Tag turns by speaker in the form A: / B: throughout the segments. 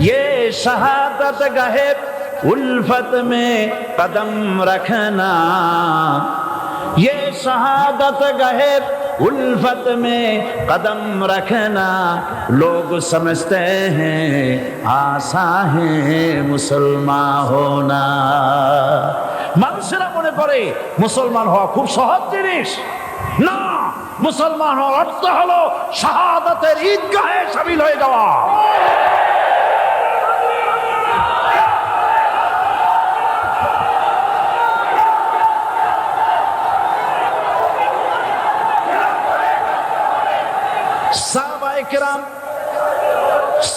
A: ये शहादत गहे उल्फत में कदम रखना, ये शहादत गहे उल्फत में कदम रखना, लोग समझते हैं आसा है मुसलमान होना। মানুষেরা মনে করে মুসলমান হওয়া খুব সহজ জিনিস। না, মুসলমান হওয়ার অর্থ হলো শাহাদাতের ঈদগাহে শামিল হয়ে যাওয়া।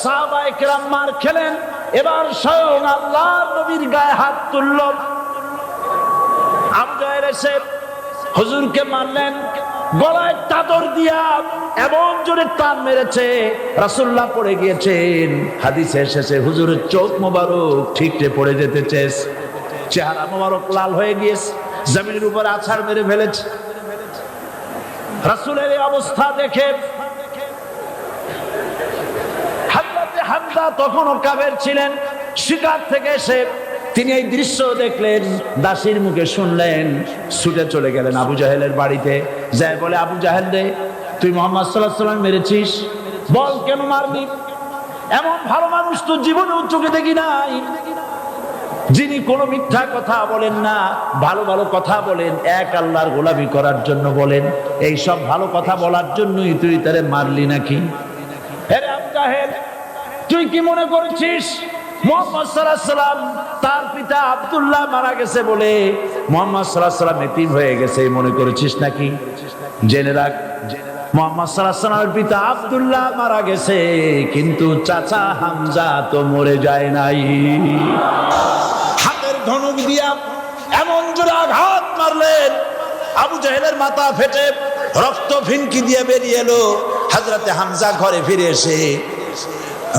A: সাহাবায়ে কেরাম মার খেলেন, এবার স্বয়ং আল্লাহর নবীর গায়ে হাত তুলল। আবু জাহেল এসে হুজুরকে মারলেন, গলায় চাদর দিয়া এমন জোরে টান মেরেছে রাসূলুল্লাহ পড়ে গিয়েছেন। হাদিসে এসেছে হুজুরের চোখ মোবারক ঠিকরে পড়ে যেতেছে, চেহারা মোবারক লাল হয়ে গিয়েছে, জমিনের উপর আছাড় মেরে ফেলেছে। রাসূলের এই অবস্থা দেখে হামজা তখনও কাফের ছিলেন, শিকার থেকে এসে তিনি এই দৃশ্য দেখলেন, দাসীর মুখে শুনলেন, ছুটে চলে গেলেন আবু জাহেলের বাড়িতে। যায় বলে, আবু জাহেল রে, তুই মুহাম্মদ সাল্লাল্লাহু আলাইহি ওয়াসাল্লাম মেরেছিস, বল কেন মারলি? এমন ভালো মানুষ তো জীবনেও চোখে দেখি নাই, যিনি কোনো মিথ্যা কথা বলেন না, ভালো ভালো কথা বলেন, এক আল্লাহর গোলামি করার জন্য বলেন। এই সব ভালো কথা বলার জন্যই তুই তারে মারলি নাকি? হে আবু জাহেল, তুই কি মনে করেছিস মুহাম্মদ সাল্লাল্লাহু আলাইহি ওয়াসাল্লাম তার পিতা আব্দুল্লাহ মারা গেছে বলে মুহাম্মদ সাল্লাল্লাহু আলাইহি ওয়াসাল্লাম এতিম হয়ে গেছে মনে করেছিস নাকি? জেনে রাখ, মুহাম্মদ সাল্লাল্লাহু আলাইহি ওয়াসাল্লামের পিতা আব্দুল্লাহ মারা গেছে, কিন্তু চাচা হামজা তো মরে যায় নাই। হাতের ধনুক দিয়া এমন জোরে আঘাত মারলেন, আবু জাহেলের মাথা ফেটে রক্ত ফিনকি দিয়ে বেরিয়ে এলো। হযরতে হামজা ঘরে ফিরে এসে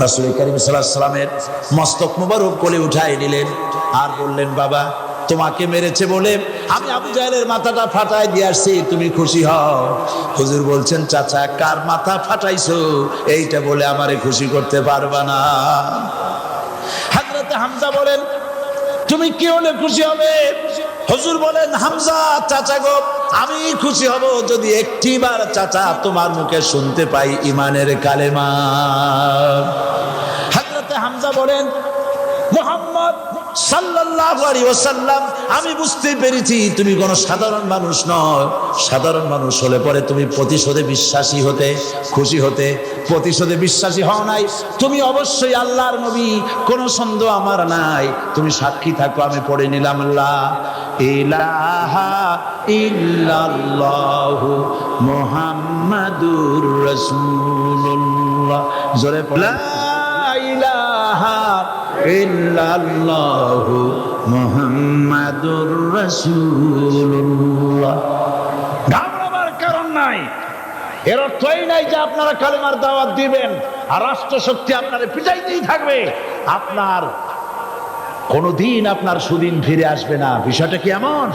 A: রাসূল করিম সাল্লাল্লাহু আলাইহি ওয়াসাল্লামের মস্তক মুবারক কোলে উঠাই নিলেন আর বললেন, বাবা, তোমাকে মেরেছে বলে আমি আবু জাহেলের মাথাটা ফাটাই দিয়ে আসছি, তুমি খুশি হও। হুজুর বলছেন, চাচা, কার মাথা ফাটাইছো এইটা বলে আমারে খুশি করতে পারবা না। হযরতে হামজা বলেন, তুমি কি হলে খুশি হবে? হুজুর বলেন, হামজা, চাচা গো, আমি খুশি হব যদি একটিবার চাচা তোমার মুখে শুনতে পাই ঈমানের কালেমা। হযরতে হামজা বলেন, মুহাম্মদ সাল্লাল্লাহু আলাইহি ওয়াসাল্লাম, আমি বুঝতে পেরেছি তুমি কোন সাধারণ মানুষ নও। সাধারণ মানুষ হলে পরে তুমি প্রতিশোধে বিশ্বাসী হতে, খুশি হতে। প্রতিশোধে বিশ্বাসী হও নাই, তুমি অবশ্যই আল্লাহর নবী, কোনো সন্দেহ আমার নাই। তুমি সাক্ষী থাকো, আমি পড়ে নিলাম, লা ইলাহা ইল্লাল্লাহু মুহাম্মাদুর রাসূলুল্লাহ। জোরে পড়ে, লা ইলাহা ইল্লাল্লাহু মুহাম্মাদুর রাসূলুল্লাহ। ঘাবড়াবার কারণ নাই। এর অর্থ এই নাই যে আপনারা কালেমার দাওয়াত দিবেন আর রাষ্ট্রশক্তি আপনারে পিটাইতেই থাকবে, আপনার কোনদিন আপনার সুদিন ফিরে আসবে না। বিষয়টা কি এমন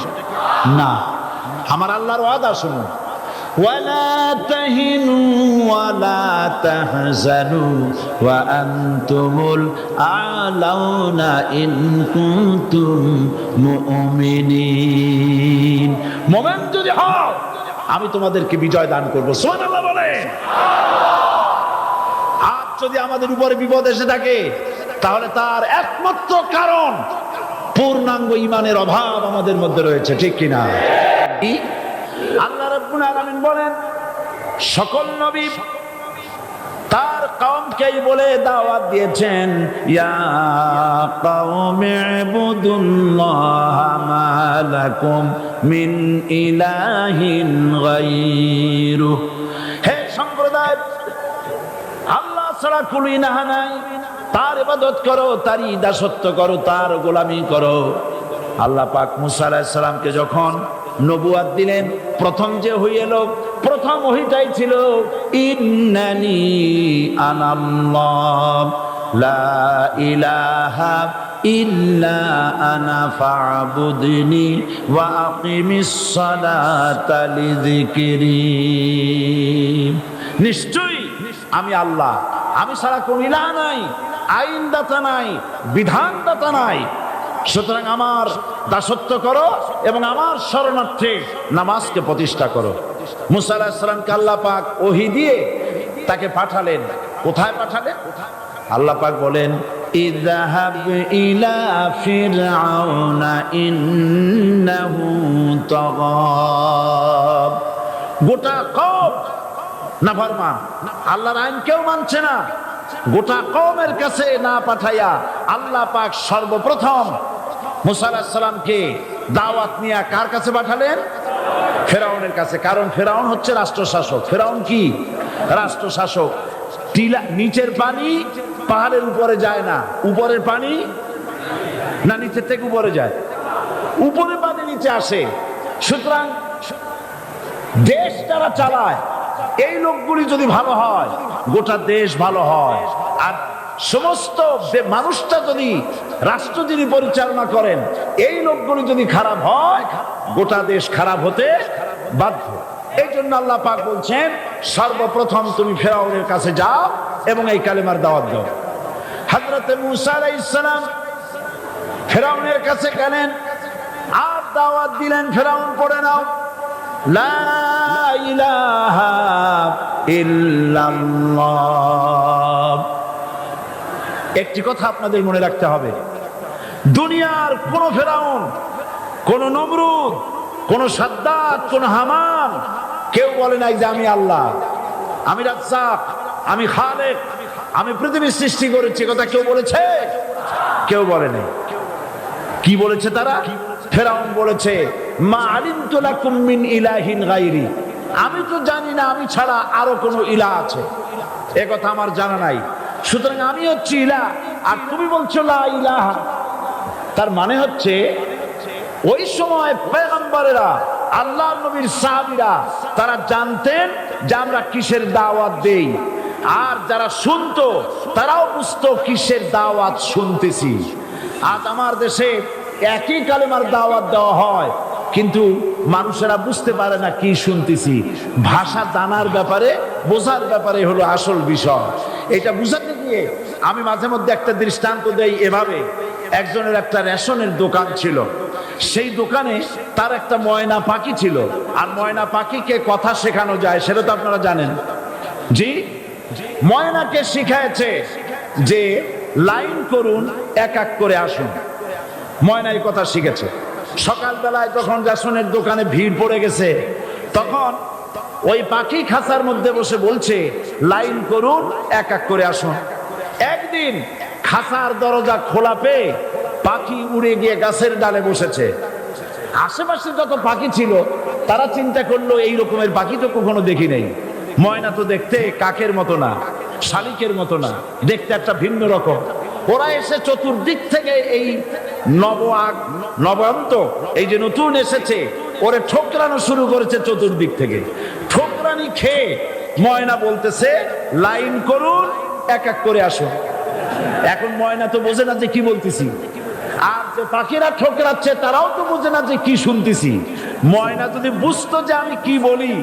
A: না। আমার আল্লাহর ওয়াদা শুনুন, ওয়ালা তাহিনু ওয়ালা তাহজানু ওয়া আনতুমুল আলাউনা ইন কুনতুম মুমিনিন। মুমিন যদি হও, আমি তোমাদেরকে বিজয় দান করব। সুবহানাল্লাহ বলেন। আজ যদি আমাদের উপরে বিপদ এসে থাকে, তাহলে তার একমাত্র কারণ পূর্ণাঙ্গ ঈমানের অভাব আমাদের মধ্যে রয়েছে, ঠিক কিনা? আল্লাহ রাব্বুল আলামিন বলেন, সকল নবী তার কওমকেই বলে দাওয়াত দিয়েছেন, ইয়া কওমি ইবুদুল্লাহ মা লাকুম মিন ইলাহিন গায়রু। হে সম্প্রদায়, আল্লাহ ছাড়া কোনো ইলাহ নাই, তার ইবাদত করো, তারই দাসত্ব করো, তার গোলামি করো। আল্লাহ পাক মুসা আলাইহিস সালামকে যখন নবুয়াত দিলেন, প্রথম যে ওহী এলো, প্রথম ওহীটাই ছিল ইন্নানি আনাল্লাহ লা ইলাহা ইল্লা আনা ফা'বুদনি ওয়া আকিমিস সালাতা লিযিকরি। নিশ্চয়ই আমি আল্লাহ, আমি ছাড়া কোনো ইলাহ নাই, আইনদাতা নাই, বিধানদাতা নাই। সুতরাং আমার দাসত্ব করো এবং আমার শরণার্থে নামাজকে প্রতিষ্ঠা করো। মুসা আলাইহিস সালামকে আল্লাহ পাক ওহী দিয়ে তাকে পাঠালেন। কোথায় পাঠালেন? আল্লাহ পাক বলেন, ইযহাব ইলা ফিরআউনা ইন্নাহু তাগা। গোটা কওম নাফরমান, আল্লাহর আইন কেউ মানছে না। গোটা কওমের কাছে না পাঠাইয়া আল্লাহ পাক সর্বপ্রথম মুসা আলাইহিস সালামকে দাওয়াত নিয়ে কার কাছে পাঠালেন? ফেরাউনের কাছে। কারণ ফেরাউন হচ্ছে রাষ্ট্রশাসক। ফেরাউন কি? রাষ্ট্রশাসক। টিলা নিচের পানি পাহাড়ের উপরে যায় না, উপরের পানি না নিচের থেকে উপরে যায়? উপরে পানি নিচে আসে। সুতরাং দেশ যারা চালায় এই লোকগুলি যদি ভালো হয়, গোটা দেশ ভালো হয়। আর সমস্ত মানুষটা যদি, রাষ্ট্র যিনি পরিচালনা করেন এই লোকগুলি যদি খারাপ হয়, গোটা দেশ খারাপ হতে বাধ্য। এই জন্য আল্লাহ পাক বলছেন, সর্বপ্রথম তুমি ফেরাউনের কাছে যাও এবং এই কালেমার দাওয়াত দাও। হযরতে মূসা আলাইহিস সালাম ফেরাউনের কাছে গেলেন আর দাওয়াত দিলেন, ফেরাউন পড়ে নাও, লা ইলাহা ইল্লাল্লাহ। একটি কথা আপনাদের মনে রাখতে হবে, দুনিয়ার কোন ফেরাউন, কোন নমরুদ, কোন সাদ্দাত, কোন হামান কেউ বলে নাই যে আমি আল্লাহ, আমি রাজ্জাক, আমি খালেক, আমি পৃথিবীর সৃষ্টি করেছি। কথা কেউ বলেছে? কেউ বলে নাই। কি বলেছে তারা? ফেরাউন বলেছে, মা আলিমতু লাকুম মিন ইলাহিন গায়রি, আমি তো জানি না আমি ছাড়া আরো কোন ইলাহ আছে, এ কথা আমার জানা নাই। সুতরাং আমি হচ্ছি ইলাহ আর তুমি বলছো লা ইলাহা। তার মানে হচ্ছে ওই সময় পয়গম্বরেরা, আল্লাহর নবীর সাহাবীরা তারা জানতেন যে আমরা কিসের দাওয়াত দেই, আর যারা শুনতো তারাও বুঝতো কিসের দাওয়াত শুনতেছি। আজ আমার দেশে একই কালেমার দাওয়াত দেওয়া হয়, কিন্তু মানুষেরা বুঝতে পারে না কি শুনতেছি। ভাষা জানার ব্যাপারে, বোঝার ব্যাপারে হলো আসল বিষয়। এটা বুঝাতে গিয়ে আমি মাঝে মধ্যে একটা দৃষ্টান্ত দেই এভাবে। একজনের একটা রেশনের দোকান ছিল, সেই দোকানে তার একটা ময়না পাখি ছিল। আর ময়না পাখিকে কথা শেখানো যায় সেটা তো আপনারা জানেন। জি, ময়নাকে শিখাইছে যে লাইন করুন, এক এক করে আসুন। ময়না এই কথা শিখেছে। সকালবেলায় যখন রেশনের দোকানে ভিড় পড়ে গেছে, তখন ওই পাখি খাঁচার মধ্যে বসে বলছে লাইন করুন, এক এক করে আসুন। একদিন খাঁচার দরজা খোলা পেয়ে পাখি উড়ে গিয়ে গাছের ডালে বসেছে। আশেপাশে যত পাখি ছিল তারা চিন্তা করলো এই রকমের পাখি তো কখনো দেখি নাই। ময়না তো দেখতে কাকের মতো না, শালিকের মতো না, দেখতে একটা ভিন্ন রকম। ওরা এসে চতুর্দিক থেকে এই নবান্ত, এই যে নতুন এসেছে, ওরে ঠোকরানো শুরু করেছে চতুর্দিক থেকে। ঠোকরানি খেয়ে ময়না বলতেছে লাইন করুন, এক এক করে আসুন। এখন ময়না তো বোঝে না যে কি বলতেছি, আর যে পাখিরা ঠোকরাচ্ছে তারাও তো বোঝে না যে কি শুনতেছি। ময়না যদি বুঝতো যে আমি কি বলি,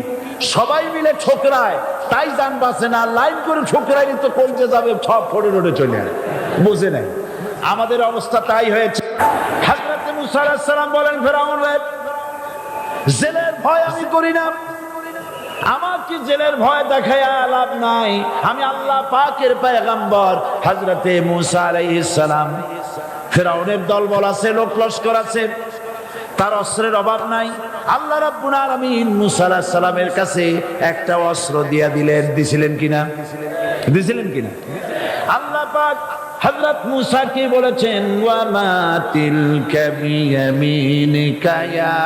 A: সবাই মিলে ঠোকরায়, তাই জান বাঁচে না। লাইন করে ঠোকরাইলে তো কমতে যাবে, সব ফোড়ে রোডে চলে যায়, বোঝে নাই। আমাদের অবস্থা তাই হয়েছে। হযরতে মূসা আলাইহিস সালাম বলেন, ফেরাউন রে, জেলের ভয় আমি করি না, আমার কি জেলের ভয় দেখায়া লাভ নাই। আমি আল্লাহ পাকের পয়গম্বর হযরতে মূসা আলাইহিস সালাম। ফেরাউনের দলবল আছে, লোক লস্কর আছে, তার অস্ত্রের অভাব নাই। আল্লাহ রাব্বুল আলামিন মূসা আলাইহিস সালামের কাছে একটা অস্ত্র দিয়া দিলেন। দিছিলেন কিনা? দিছিলেন কিনা? আল্লাহ পাক হযরত মূসা কে বলেছেন, ওয়া মা তিলকা বিয়ামিনিকা ইয়া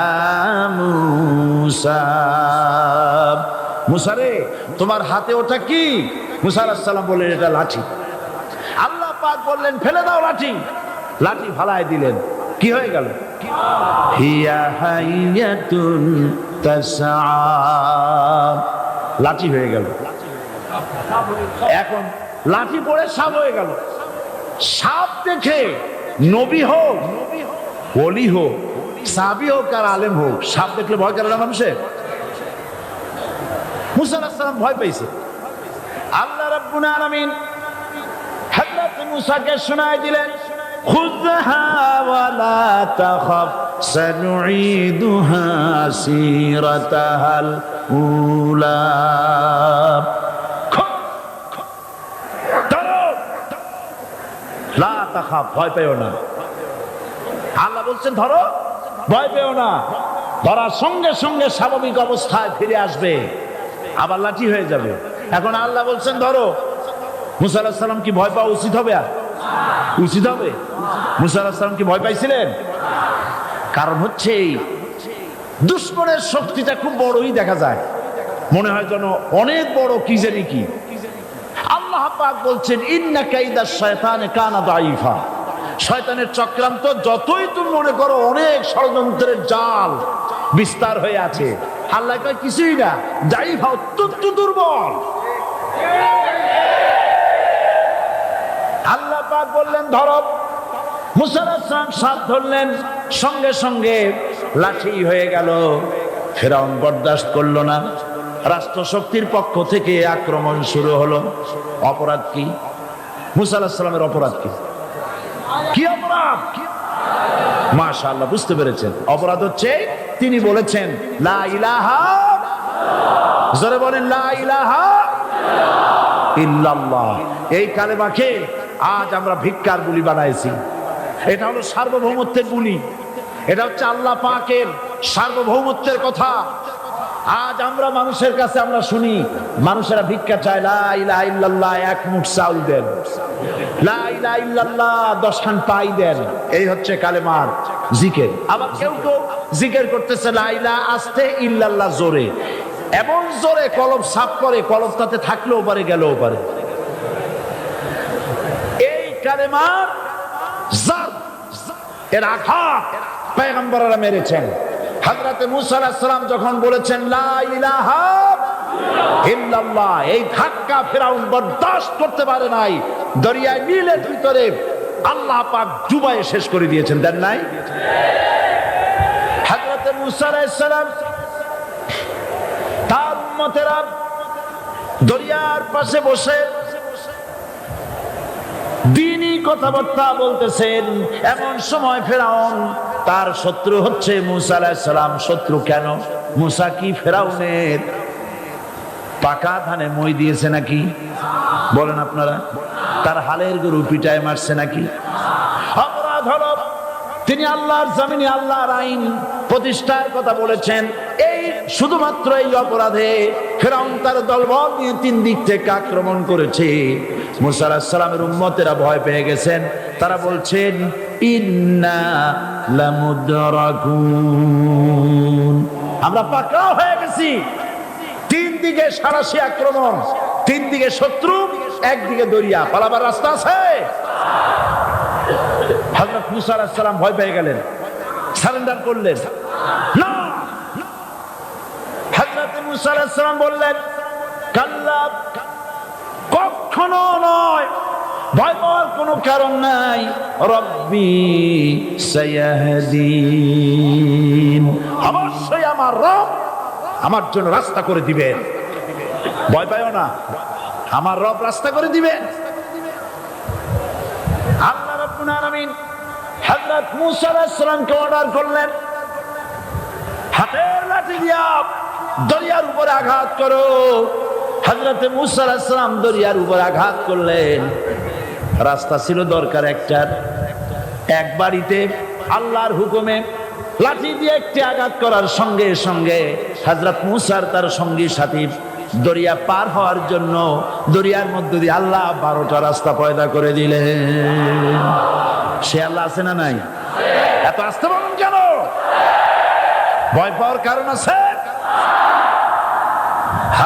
A: মূসা। মূসা রে, তোমার হাতে ওটা কি? মূসা আলাইহিস সালাম বললেন, এটা লাঠি। আল্লাহ পাক বললেন, ফেলে দাও লাঠি। লাঠি ফালায় দিলেন। কি হয়ে গেল? হিয়া হাইয়াতুন তাসআ। লাঠি হয়ে গেল। এখন লাঠি পড়ে সাপ হয়ে গেল। সাপ দেখে নবী হোক, ওলি হোক, সাহাবী হোক আর আলেম হোক, সাপ দেখলে ভয় করে না মানুষের? মূসা আলাইহিস সালাম ভয় পেয়েছে। আল্লাহ রাব্বুল আলামিন হযরত মুসাকে শোনায় দিলেন, খুযহা ওয়ালা তাখাফ সানুঈদুহা সিরাতাহাল উলা। লা তাখাফ, ভয় পেও না। আল্লাহ বলছেন ধরো, ভয় পেও না। ধরার সঙ্গে সঙ্গে স্বাভাবিক অবস্থায় ফিরে আসবে, আবার লাঠি হয়ে যাবে। এখন আল্লাহ বলছেন ধরো। মুসা আলাইহিস সালাম কি ভয় পাওয়া উচিত হবে? আর উচিত হবে? মুসা আলাইহিস সালাম কি ভয় পাইছিলেন? কারণ হচ্ছে এই দুশমনের শক্তিটা খুব বড়ই দেখা যায়, মনে হয় যেন অনেক বড়, কি জানি কি। আল্লাহ পাক বলছেন ইন্না কাইদা শায়তানে কানা দাঈফা। শয়তানের চক্রান্ত যতই তুমি মনে করো অনেক ষড়যন্ত্রের জাল বিস্তার হয়ে আছে, আল্লাহ কয় কিছুই না, দাঈফা, অত্যন্ত দুর্বল। আল্লাহ পাক বললেন ধরো। মুসা আলাইহিস সালাম সাপ ধরলেন, সঙ্গে সঙ্গে লাঠি হয়ে গেল। ফেরাউন বরদাস্ত করলো না, রাষ্ট্রশক্তির পক্ষ থেকে আক্রমণ শুরু হলো। অপরাধ কি? মুসা আলাইহিস সালামের অপরাধ কি? কি অপরাধ? মাশাআল্লাহ, বুঝতে পেরেছেন। অপরাধ হচ্ছে তিনি বলেছেন লা ইলাহা, জোরে বলেন লা ইলাহা ইল্লাল্লাহ। এই কালেমাকে আজ আমরা ভিক্ষার বুলি বানাইছি। এটা হলো সার্বভৌমত্বের বুলি, এটা হচ্ছে আল্লাহ পাকের সার্বভৌমত্বের কথা। আজ আমরা মানুষের কাছে আমরা শুনি, মানুষেরা ভিক্ষা চায়, লা ইলাহা ইল্লাল্লাহ, এক মুঠ চাউল দেন, লা ইলাহা ইল্লাল্লাহ 10 খান পাই দেন। এই হচ্ছে কালেমার জিকির। আবার কেউ কেউ জিকির করতেছে লা ইলাহা আস্তে, ইল্লাল্লাহ জোরে, এমন জোরে কলব সাফ করে, কলব তাতে থাকলেও পারে গেলেও পারে। এই কালেমার জাত, এর আঘাত পয়গম্বররা মেরেছেন। হযরতে মুসা আলাইহিস সালাম যখন বলেছেন লা ইলাহা ইল্লাল্লাহ, এই ধাক্কা ফেরাউন বরদাস্ত করতে পারে নাই। দরিয়ায় নীলের ভিতরে আল্লাহ পাক ডুবাইয়ে শেষ করে দিয়েছেন, দেন নাই? হযরতে মুসা আলাইহিস সালাম তার উম্মতেরা দরিয়ার পাশে বসে দ্বীনি কথাবার্তা বলতেছেন। এমন সময় ফেরাউন, তার শত্রু হচ্ছে মুসা আলাইহিস সালাম। শত্রু কেন? মুসা কি ফেরাউনের পাকা ধানে মই দিয়েছে নাকি? বলেন আপনারা। তার হালের গরু পিটায় মারছে নাকি? অপরাধ হলো তিনি আল্লাহর জমিনে আল্লাহর আইন প্রতিষ্ঠার কথা বলেছেন। এই শুধুমাত্র এই অপরাধে ফেরাউন তার দলবল নিয়ে 3 দিক থেকে আক্রমণ করেছে। মুসা আলাইহিস সালামের উম্মতেরা ভয় পেয়ে গেছেন। তারা বলছেন ইন্না লামুদরাকুন, আমরা পাকড়াও হয়ে গেছি। 3 দিকে সারাশি আক্রমণ, 3 দিকে শত্রু, একদিকে দরিয়া, পালাবার রাস্তা আছে? হযরত মুসা আলাইহিস সালাম ভয় পেয়ে গেলেন, সারেন্ডার করলেন না। হযরত মুসা আলাইহিস সালাম বললেন কাল্লা, কখনো নয়, ভয় পাওয়ার কোনো কারণ নাই। রব্বি সায়াহদিন, অবশ্যই আমার রব আমার জন্য রাস্তা করে দিবেন। ভয় পাইও না, আমার রব রাস্তা করে দিবেন। আল্লাহ রাব্বুল আলামিন হযরত মুসা আলাইহিস সালামকে অর্ডার করলেন, হাতের লাঠি দিয়া দরিয়ার উপরে আঘাত করো। হযরত মুসা আলাইহিস সালাম দরিয়ার উপরে আঘাত করলেন। রাস্তা ছিল দরকার একটার, এক বাড়িতে আল্লাহর হুকুমে লাঠি দিয়ে একটি আঘাত করার সঙ্গে সঙ্গে হযরত মুসার তার সঙ্গী সাথী দরিয়া পার হওয়ার জন্য দরিয়ার মধ্যে দিয়ে আল্লাহ 12টা রাস্তা পয়দা করে দিলেন। সে আল্লাহ আছে না নাই? এত আসতে বলুন কেন? ভয় পাওয়ার কারণ আছে?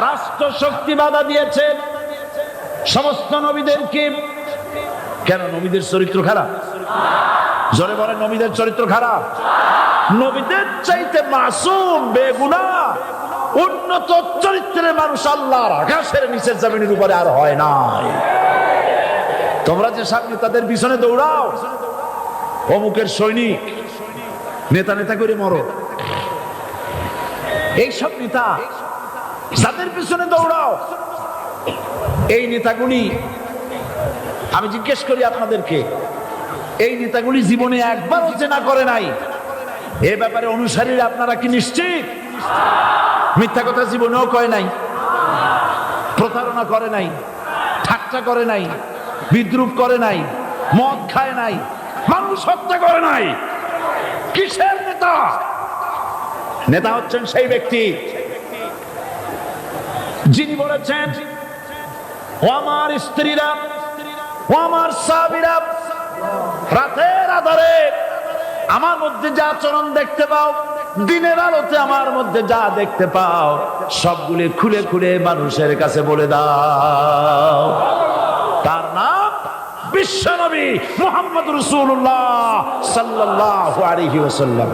A: রাষ্ট্র শক্তি বাধা দিয়েছে সমস্ত নবীদেরকে। কেন? নবীদের চরিত্র খারাপ? জোরে বলে, নবীদের চরিত্র খারাপ? নবীদের চাইতে মাসুম, বেগুনাহ, উন্নত চরিত্রের মানুষ আল্লাহর আকাশের নিচের জমিনের উপরে আর হয় নাই। তোমরা যে সামনে তাদের পিছনে দৌড়াও, অমুকের সৈনিক, নেতা নেতা করে মরো, এইসব নেতা যাদের পিছনে দৌড়াও, এই নেতাগুলি আমি জিজ্ঞেস করি আপনাদেরকে, এই নেতাগুলি জীবনে একবারও জেনা করে নাই, এ ব্যাপারে অনুসারীরা আপনারা কি নিশ্চিত? মিথ্যা কথা জীবনেও কয় নাই, প্রতারণা করে নাই, ঠাট্টা করে নাই, বিদ্রুপ করে নাই, মদ খায় নাই, মানুষ হত্যা করে নাই। কিসের নেতা? নেতা হচ্ছেন সেই ব্যক্তি যিনি বলেছেন, ও আমার স্ত্রীরা, ও আমার সাহাবীরা, রাতের আধারে আমার মধ্যে যা আচরণ দেখতে পাও, দিনের আলোতে আমার মধ্যে যা দেখতে পাও, সবগুলি খুলে খুলে মানুষের কাছে বলে দাও। তার নাম বিশ্বনবী মুহাম্মদ রাসূলুল্লাহ সাল্লাল্লাহু আলাইহি ওয়াসাল্লাম।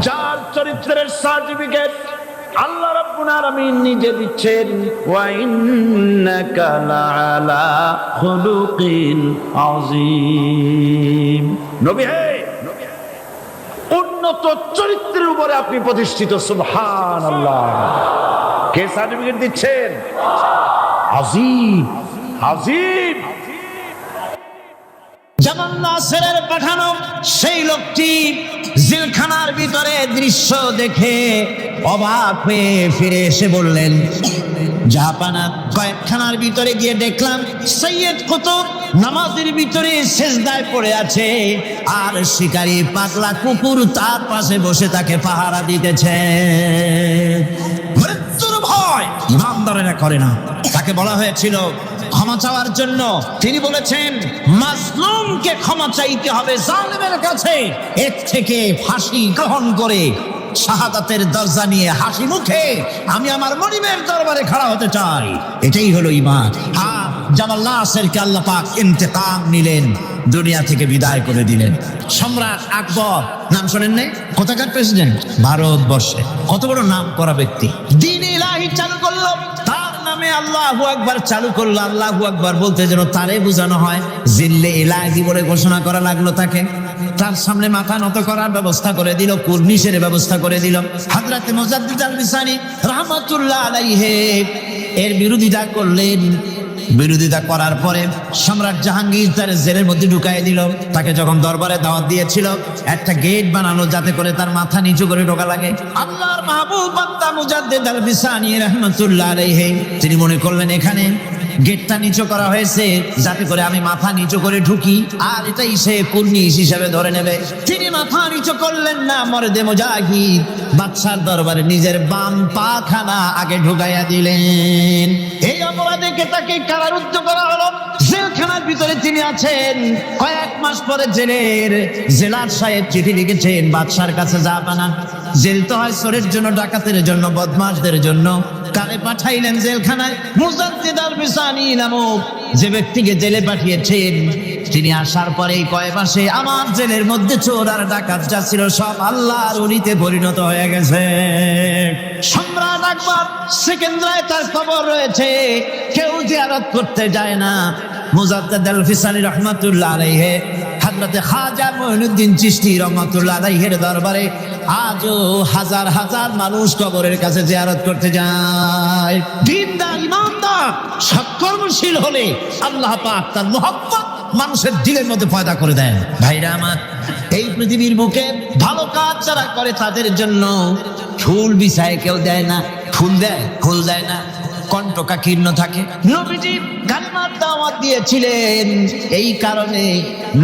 A: যার চরিত্রের সার্টিফিকেট আল্লাহ রাব্বুল আলামিন নিজে দিচ্ছেন, ওয়া ইন্নাকা লাআলা খুলুকিন আযীম। নবী হে, উন্নত চরিত্রের উপরে আপনি প্রতিষ্ঠিত। সুবহানাল্লাহ। কে সার্টিফিকেট দিচ্ছেন? আযীম, আযীম।
B: জামাল নাসেরের পাঠানো সেই লোকটি জেলখানার ভিতরে দৃশ্য দেখে অবাক হয়ে ফিরে এসে বললেন, জাহাপানা, কয়েকখানার ভিতরে গিয়ে দেখলাম সৈয়দ কুতুব নামাজের ভিতরে সেজদায় পড়ে আছে, আর শিকারী পাগলা কুকুর তার পাশে বসে তাকে পাহারা দিতেছে। মৃত্যুর ভয় ইমানদারেরা করে না। তাকে বলা হয়েছিল ক্ষমা চাওয়ার জন্য, তিনি বলেছেন মাজলুমকে ক্ষমা চাইতে হবে জালেমের কাছে, এর থেকে ফাঁসি গ্রহণ করে শাহাদাতের দরজা নিয়ে হাসি মুখে আমি আমার মনিবের দরবারে খাড়া হতে চাই। এটাই হলো ঈমান। আর জামাল নাসেরকে আল্লাহ পাক ইন্তেকাম নিলেন, দুনিয়া থেকে বিদায় করে দিলেন। সম্রাট আকবর নাম শোনেন নাই? কোথাকার প্রেসিডেন্ট? ভারতবর্ষে। কত বড় নাম করা ব্যক্তি। দ্বীন ইলাহি চালু করলো, তার নামে আল্লাহু আকবার চালু করলো। আল্লাহু আকবার বলতে যেন তারে বোঝানো হয়। জিল্লে ইলাহি বলে ঘোষণা করা লাগলো তাকে। তার সামনে মাথা নত করার ব্যবস্থা করে দিল, কুর্নিশের ব্যবস্থা করে দিল। হযরত মুজাদ্দিদ আল বিসানি রাহমাতুল্লাহ আলাইহি এর বিরোধিতা করলেন। বিরোধিতা করার পরে সম্রাট জাহাঙ্গীর তার জেলের মধ্যে ঢুকাই দিল। তাকে যখন দরবারে দাওয়াত দিয়েছিল, একটা গেট বানানো যাতে করে তার মাথা নিচু করে ঢোকা লাগে। আল্লাহর মাহবুব বান্দা মুজাদ্দিদ আল বিসানি রাহমাতুল্লাহ আলাইহি তিনি মনে করলেন এখানে গেটটা নিচু করা হয়েছে যাতে করে আমি মাথা নিচু করে ঢুকি, আর এটাই সে কুর্নিশ হিসাবে ধরে নেবে। তিনি মাথা নিচু করলেন না, মর্দে মুজাহিদ বাদশার দরবারে নিজের বাম পা খানা আগে ঢুকাইয়া দিলেন। এই অপরাধে তাকে কারারুদ্ধ করা হলো। জেলখানার ভিতরে তিনি আছেন। কয়েক মাস পরে জেলার সাহেব চিঠি লিখেছেন বাদশার কাছে, জাহাপানা, জেল তো হয় চোরের জন্য, ডাকাতের জন্য, বদমাশদের জন্য। কারে পাঠাইলেন জেলখানায়? মুজাদ্দিদ আল বিসানি নামক যে ব্যক্তিকে জেলে পাঠিয়েছেন, তিনি আসার পরে কয়েক মাসে আমার জেলের মধ্যে চোর আর ডাকাত যা ছিল সব আল্লাহর ওলিতে পরিণত হয়ে গেছে। সম্রাট আকবর সেকেন্দ্রায় তার খবর রয়েছে, কেউ জিয়ারত করতে যায় না। মুজাদ্দিদ আল বিসানি রাহমাতুল্লাহ আলাইহি হযরত খাজা মুঈনুদ্দিন চিশতি রাহমাতুল্লাহ আলাইহির দরবারে আজও হাজার হাজার মানুষ কবরের কাছে জিয়ারত করতে যায়। দিনদার ইমানদার সৎকর্মশীল হলে আল্লাহ পাক তার মুহাব্বত মানুষের দিলের মধ্যে পয়দা করে দেন। ভাইরা আমার, এই পৃথিবীর বুকে ভালো কাজ যারা করে তাদের জন্য ফুল বিছায় কেউ দেয় না, ফুল দেয়, ফুল দেয় না, কণ্ঠকা কীর্ণ থাকে। নবীজি কালিমার দাওয়াত দিয়েছিলেন, এই কারণে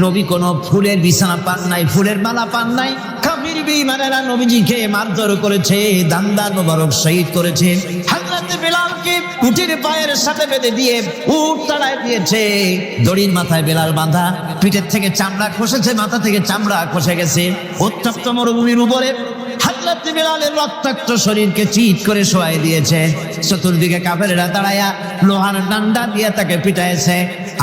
B: নবী কোনো ফুলের বিছানা পান নাই, ফুলের মালা পান নাই। কাফির বেঈমানেরা নবীজিকে মারধর করেছে, দান্দার মোবারক শহীদ করেছে। হযরত বেলালকে উটের পায়ের সাথে বেঁধে দিয়ে উট তাড়ায় দিয়েছে। দড়ির মাথায় বেলাল বাঁধা, পিঠের থেকে চামড়া খসেছে, মাথা থেকে চামড়া খসে গেছে। উত্তপ্ত মরুভূমির উপরে হযরত বেলালের রক্তাক্ত শরীরকে চিৎ করে শোয়াই দিয়েছে। চতুর্দিকে কাফেরেরা দাঁড়ায়া লোহার ডান্ডা দিয়ে তাকে পিটাইছে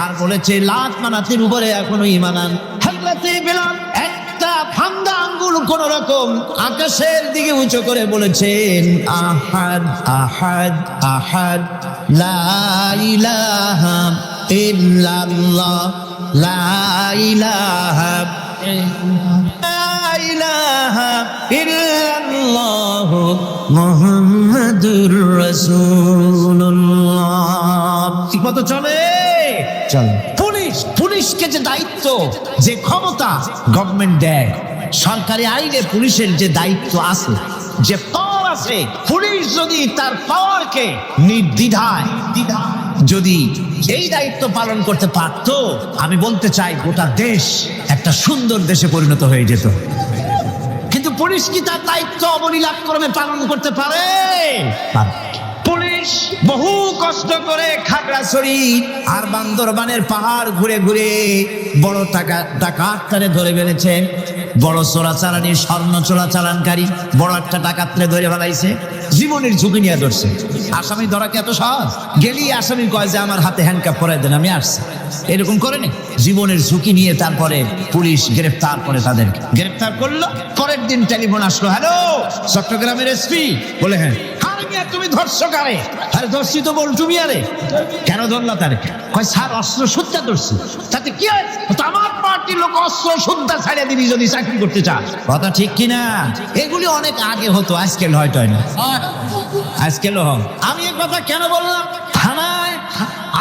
B: আর বলেছে, লাত মানাতির উপরে এখনো ঈমান আন। হযরত বেলাল একটা ফান্দা আঙ্গুল কোন রকম আকাশের দিকে উঁচু করে বলেছেন, আহাদ আহাদ আহাদ লা ইলাহা ইল্লাল্লাহ লা ইলাহা লা ইলাহা ইল্লাল্লাহ মুহাম্মাদুর রাসূলুল্লাহ। ঠিক মতো চলে চল। পুলিশকে যে দায়িত্ব, যে ক্ষমতা গভর্নমেন্ট দেয়, সরকারি আইনে পুলিশের যে দায়িত্ব আছে, যে পাওয়ার আছে, পুলিশ যদি তার পাওয়ারকে নির্দ্বিধায় যদি এই দায়িত্ব পালন করতে পারতো, আমি বলতে চাই গোটা দেশ একটা সুন্দর দেশে পরিণত হয়ে যেত। কিন্তু পুলিশ কি তার দায়িত্ব অবলীলাক্রমে পালন করতে পারে? পুলিশ বহু কষ্ট করে খাগড়াছড়ি আর বান্দরবানের পাহাড় ঘুরে ঘুরে বড় ডাকাতরে ধরে ফেলেছে। বড় চোরাচালানি, স্বর্ণ চোরাচালানকারী বড় একটা ডাকাতরে ধরে ফেলাইছে। জীবনের ঝুঁকি নিয়ে ধরছে। আসামি ধরা কি এত সহজ? গেলি আসামি কয় যে আমার হাতে হ্যান্ডকাপ পরাই দেন, আমি আসছি। এরকম করেনি, জীবনের ঝুঁকি নিয়ে তারপরে পুলিশ গ্রেফতার করে, তাদের গ্রেফতার করলো। পরের দিন টেলিফোন আসলো, হ্যালো চট্টগ্রামের এসপি। বলে হ্যাঁ। তুমি ধরছো কারে? আরে ধরছি তো বল তুমি। আরে কেন ধরলা তারে? কয় স্যার অস্ত্র শুদ্ধা ধরছি। তাতে কি হয়? আমার পার্টির লোক অস্ত্র শুদ্ধা ছাড়িয়ে দিবি যদি চাকরি করতে চাস। কথা ঠিক কিনা? এগুলি অনেক আগে হতো, আজকাল হয়তো হয় না, আজকালও হয়। আমি এক কথা কেন বললাম, থানায়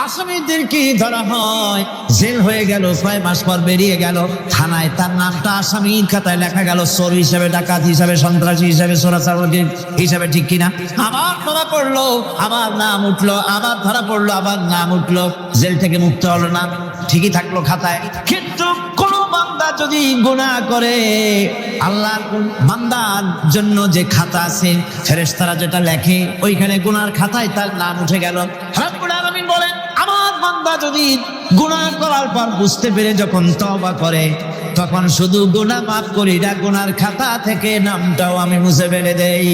B: আসামিদেরকে ধরা হয়, জেল হয়ে গেল, 6 মাস পর বেরিয়ে গেল। থানায় তার নামটা আসামির খাতায় লেখা গেল, চোর হিসাবে, ডাকাত হিসাবে, সন্ত্রাসী হিসাবে, চোরাচালানি হিসাবে। ঠিক কিনা? আবার ধরা পড়লো, আবার নাম উঠলো, আবার ধরা পড়লো, আবার নাম উঠলো, জেল থেকে মুক্ত হলো না, ঠিকই থাকলো খাতায়। কিন্তু কোন বান্দা যদি গুনাহ করে, আল্লাহর বান্দার জন্য যে খাতা আছে, ফেরেশতারা যেটা লেখে, ওইখানে গুনার খাতায় তার নাম উঠে গেল। রব্বুল আলামিন বলেন, আমার বান্দা যদি গুনাহ করার পর বুঝতে পেরে যখন তওবা করে, তখন শুধু গুনাহ মাফ করি না, গুনার খাতা থেকে নামটাও আমি মুছে ফেলে দেই।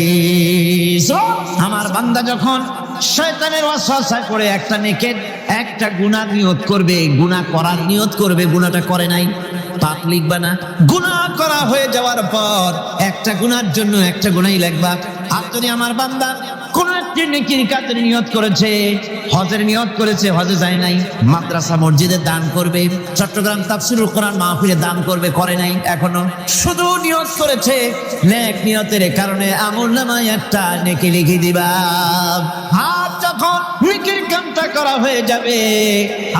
B: আমার বান্দা যখন শয়তানের ওয়াসওয়াসায় পড়ে একটা নেকের একটা গুনাহ নিয়ত করবে, গুনাহ করার নিয়ত করবে, গুনাহটা করে নাই, পাপ লিখবা না। গুনাহ করা হয়ে যাওয়ার পর একটা গুনার জন্য একটা গুনাহই লিখবা। আর যদি আমার বান্দা কোন একটি নেকির কাজের নিয়ত করেছে, হজের নিয়ত করেছে, হজে যায় নাই, মাদ্রাসা মসজিদে দান করবে, চট্টগ্রাম তাফসীরুল কোরআন মাহফিলে দান করবে, করে নাই এখনো, শুধু নিয়ত করেছে, নেক নিয়তের কারণে আমলনামায় একটা নেকি লিখে দিবা। আর যখন নেকির কামটা করা হয়ে যাবে,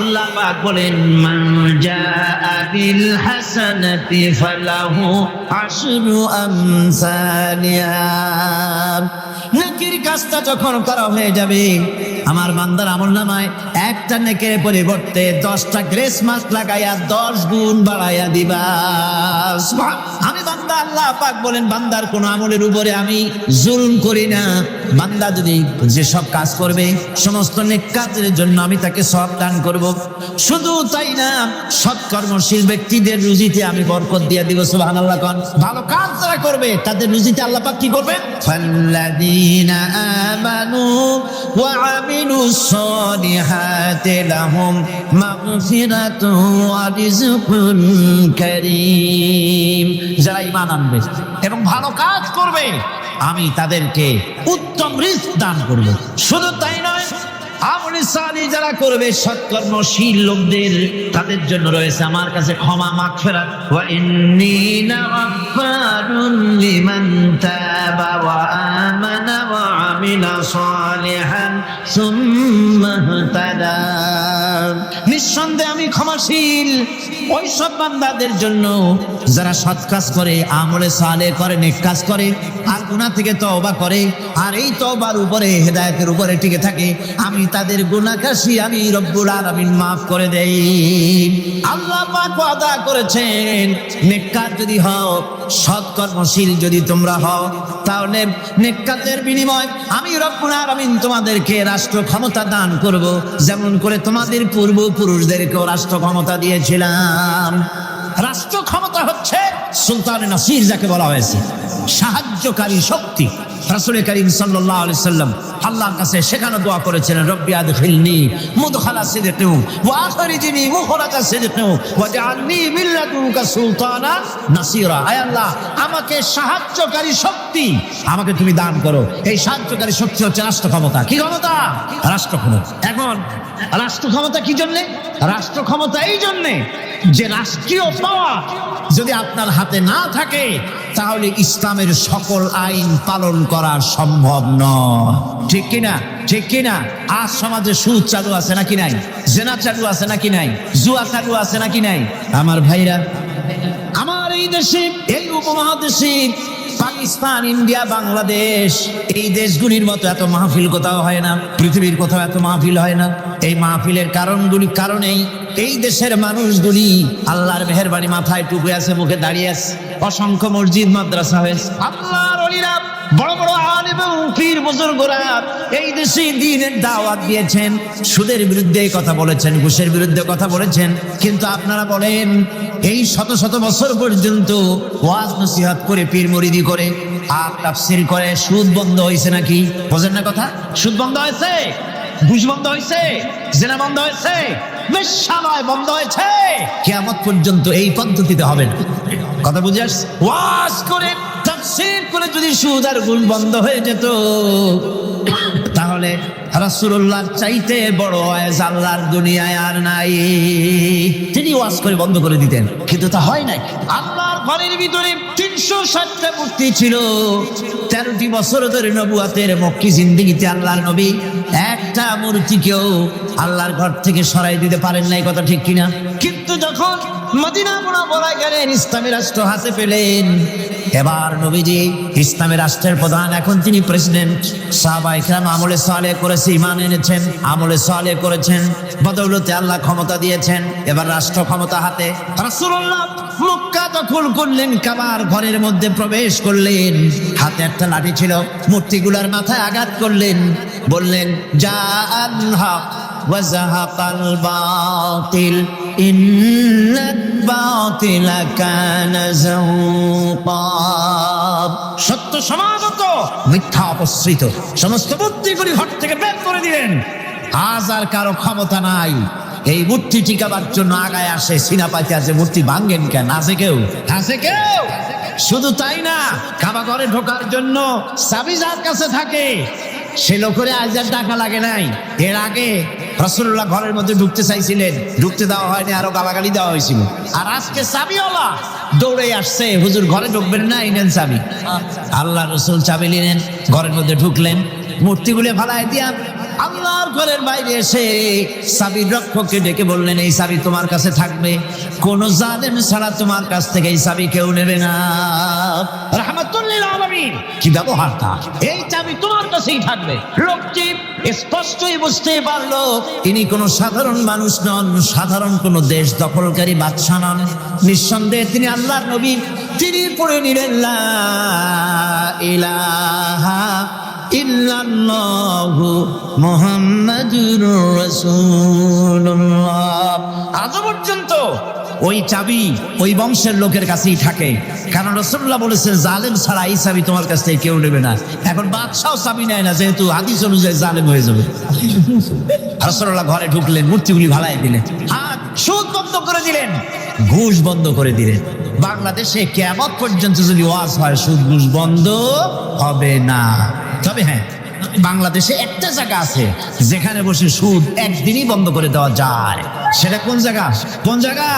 B: আল্লাহ পাক বলেন, মান জাআ বিল হাসানাতি ফালাহু আশরু আমসালিহা। নেকির কাজটা যখন করা হয়ে যাবে, আমার বান্দার আমলনামায় একটা নেকের পরিবর্তে 10টা গ্রেস মার্ক লাগাইয়া 10 গুণ বাড়াইয়া দিবা। আমি বান্দা, আল্লাহ পাক বলেন, বান্দার কোন আমলের উপরে আমি জুলুম করি না। বান্দা যদি যে সব কাজ করবে, সমস্ত নেক কাজের জন্য আমি তাকে সওয়াব দান করব। শুধু তাই না, সৎকর্মশীল ব্যক্তিদের রুজিতে আমি বরকত দিয়ে দিব। সুবহানাল্লাহ। কোন ভালো কাজ যারা করবে তাদের রুজিতে আল্লাহ পাক কি করবে? ফাল্লাযীনা আমানু ওয়া আমিলুস সালিহাতি লাহুম মাগফিরাতুন ওয়া রিজকুন কারীম। যারা ঈমান আনবে এবং ভালো কাজ করবে, আমি তাদেরকে উত্তম রিজক দান করব। শুধু তাই নয়, আমল সালিহ যারা করবে, সৎকর্মশীল লোকদের, তাদের জন্য রয়েছে আমার কাছে ক্ষমা, মাগফিরাত। ওয়া ইন্নী লাগাফফারুন লিমান তাবা ওয়া আমানা ওয়া আমিলা সালিহান সুম্মা ইহতাদা। নিঃসন্দেহে আমি ক্ষমাশীল ওই সব বান্দাদের জন্য যারা সৎ কাজ করে, আমলে সালেহ করে, নেক কাজ করে, আর গুনাহ থেকে তওবা করে, আর এই তওবার উপরে, হেদায়েতের উপরে টিকে থাকে। আমি তাদের গুনাহ কাশি আমি রব্বুল আলামিন মাফ করে দেই। আল্লাহ পাক ওয়াদা করেছেন, নেক কাজ যদি হও, সৎকর্মশীল যদি তোমরা হও, তাহলে নেক কাজের বিনিময় আমি রব্বুল আলামিন তোমাদেরকে রাষ্ট্র ক্ষমতা দান করব, যেমন করে তোমাদের পূর্বপুরুষদেরকেও রাষ্ট্র ক্ষমতা দিয়েছিলাম। রাষ্ট্র ক্ষমতা হচ্ছে সুলতানে নাসির, যাকে বলা হয়েছে সাহায্যকারী শক্তি। রাসূল করিম সাল্লাল্লাহু আলাইহি সাল্লাম আল্লাহর কাছে সেখানে দোয়া করেছিলেন, রব্বি আদখিলনি মুদখালা সিদকিন ওয়া আখরিজনি মুখরাজা সিদকিন ওয়াজআলনি মিন লাদুনকা সুলতানান নাসিরা। আয় আল্লাহ, আমাকে সাহায্যকারী শক্তি আমাকে তুমি দান করো। এই সাহায্যকারী শক্তি হচ্ছে রাষ্ট্র ক্ষমতা। কি ক্ষমতা? রাষ্ট্র ক্ষমতা। এখন রাষ্ট্র ক্ষমতা কি জন্য? রাষ্ট্র ক্ষমতা এই জন্যে যে রাষ্ট্রীয় পাওয়ার যদি আপনার হাতে না থাকে তাহলে ইসলামের সকল আইন পালন করা সম্ভব নয়। ঠিক কিনা? ঠিক কিনা? আজ সমাজে সুদ চালু আছে নাকি নাই? জেনা চালু আছে নাকি নাই? জুয়া চালু আছে নাকি নাই? আমার ভাইরা, আমার এই দেশে, এই উপমহাদেশে পাকিস্তান, ইন্ডিয়া, বাংলাদেশ, এই দেশগুলির মতো এত মাহফিল কোথাও হয় না। পৃথিবীর কোথাও এত মাহফিল হয় না। এই মাহফিলের কারণেই এই দেশের মানুষগুলি আল্লাহর মেহেরবানি মাথায় টুপে আছে, মুখে দাঁড়িয়ে আছে। অসংখ্য মসজিদ, মাদ্রাসা হয়েছে। আল্লাহর ওলিরা, বড় বড় আলেম এবং পীর বুজুর্গরা এই দেশে দ্বীনের দাওয়াত দিয়েছেন, সুদের বিরুদ্ধে কথা বলেছেন, ঘুষের বিরুদ্ধে কথা বলেছেন। কিন্তু আপনারা বলেন, এই শত শত বছর পর্যন্ত ওয়াজ নসিহত করে, পীর মুরিদি করে, আর তাফসীর করে সুদ বন্ধ হয়েছে নাকি? বোঝেন না কথা? সুদ বন্ধ হয়েছে, ঘুষ বন্ধ হয়েছে, জেনা বন্ধ হয়েছে, বেশ্যালয় বন্ধ হয়েছে। কিয়ামত পর্যন্ত এই পদ্ধতিতে হবে না। কথা বুঝে আসছে? ওয়াজ করে, তাফসীর করে যদি সুদ আর ঘুষ বন্ধ হয়ে যেত, তাহলে রাসূলুল্লাহর চাইতে বড় ওয়াজ আল্লাহর দুনিয়ায় আর নাই। তিনি ওয়াজ করে বন্ধ করে দিতেন, কিন্তু তা হয় নাই। আল্লাহর ঘরের ভিতরে 360টা মূর্তি ছিল। 13টি বছর ধরে নবুয়াতের মক্কি জিন্দেগিতে আল্লাহর নবী একটা মূর্তিকেও আল্লাহর ঘর থেকে সরাই দিতে পারেন নাই। কথা ঠিক কিনা? কিন্তু যখন মদিনা মুনাওয়ারায় গেলেন, ইসলামী রাষ্ট্র হাতে পেলেন, এবার নবীজি ইসলামী রাষ্ট্রের প্রধান, এখন তিনি প্রেসিডেন্ট। সাহাবায়ে কেরাম আমলে সালেহ করেছে, ঈমান এনেছেন, আমলে সালেহ করেছেন, বদৌলতে আল্লাহ ক্ষমতা দিয়েছেন। এবার রাষ্ট্র ক্ষমতা হাতে। রাসূলুল্লাহ মক্কা দখল করলেন, কাবার ঘরের মধ্যে প্রবেশ করলেন, হাতে একটা লাঠি ছিল, মূর্তিগুলোর মাথায় আঘাত করলেন, বললেন, জাআল হক ওয়া যাহাকাল বাতিল ইন্নাল বাতিলা কানা যাহুকা। সত্য সমাগত, মিথ্যা অপসৃত, সমস্ত মূর্তিগুলি ঘর থেকে বের করে দিলেন। আজ আর কারো ক্ষমতা নাই এই মূর্তি টিকাবার জন্য আগায় আসে, সিনা পাইতে আছে, মূর্তি ভাঙ্গেন কেন? আছে কেউ? আছে কেউ? শুধু তাই না, কাবা ঘরে ঢোকার জন্য চাবি যার কাছে থাকে, সে লোকের আজ আর টাকা লাগে নাই। এর আগে রাসূলুল্লাহ ঘরের মধ্যে ঢুকতে চাইছিলেন, ঢুকতে দেওয়া হয়নি, আরো গালাগালি দেওয়া হয়েছিল। আর আজকে চাবিওয়ালা দৌড়ে আসছে, হুজুর ঘরে ঢুকবেন না, এই নেন চাবি। আল্লাহ রাসূল চাবি নিলেন, ঘরের মধ্যে ঢুকলেন, মূর্তিগুলো ফালাই দিয়া আল্লাহর ঘরের বাইরে এসে চাবির রক্ষককে ডেকে বললেন, এই চাবি তোমার কাছে থাকবে, কোন জালেম ছাড়া তোমার কাছ থেকে এই চাবি কেউ নেবে না। রাহমাতুল লিল আলামিন, কি ব্যবহারটা! এই চাবি তোমার কাছেই থাকবে। লোকটি স্পষ্টই বুঝতে পারলো তিনি কোনো সাধারণ মানুষ নন, সাধারণ কোনো দেশ দখলকারী বাদশা নন। নিঃসন্দেহে তিনি আল্লাহর নবী। তিনি পড়ে নিলেন, লা ইলাহা ইল্লাল্লাহু মুহাম্মাদুর রাসূলুল্লাহ। আজ পর্যন্ত ওই চাবি ওই বংশের লোকের কাছেই থাকে, কারণ রাসূলুল্লাহ বলেছেন, জালেম ছাড়া এই চাবি তোমার কাছ থেকে কেউ নেবে না। এখন বাদশাও চাবি নেয় না, যেহেতু হাদিস অনুযায়ী জালেম হয়ে যাবে। রাসূলুল্লাহ ঘরে ঢুকলেন, মূর্তিগুলি ভালাই দিলেন, আর সুদ বন্ধ করে দিলেন, ঘুষ বন্ধ করে দিলেন। বাংলাদেশে কিয়ামত পর্যন্ত যদি ওয়াজ হয়, সুদ ঘুষ বন্ধ হবে না। তবে হ্যাঁ, বাংলাদেশে একটা জায়গা আছে যেখানে বসে সুদ একদিনই বন্ধ করে দেওয়া যায়। সেটা কোন জায়গা? কোন জায়গা?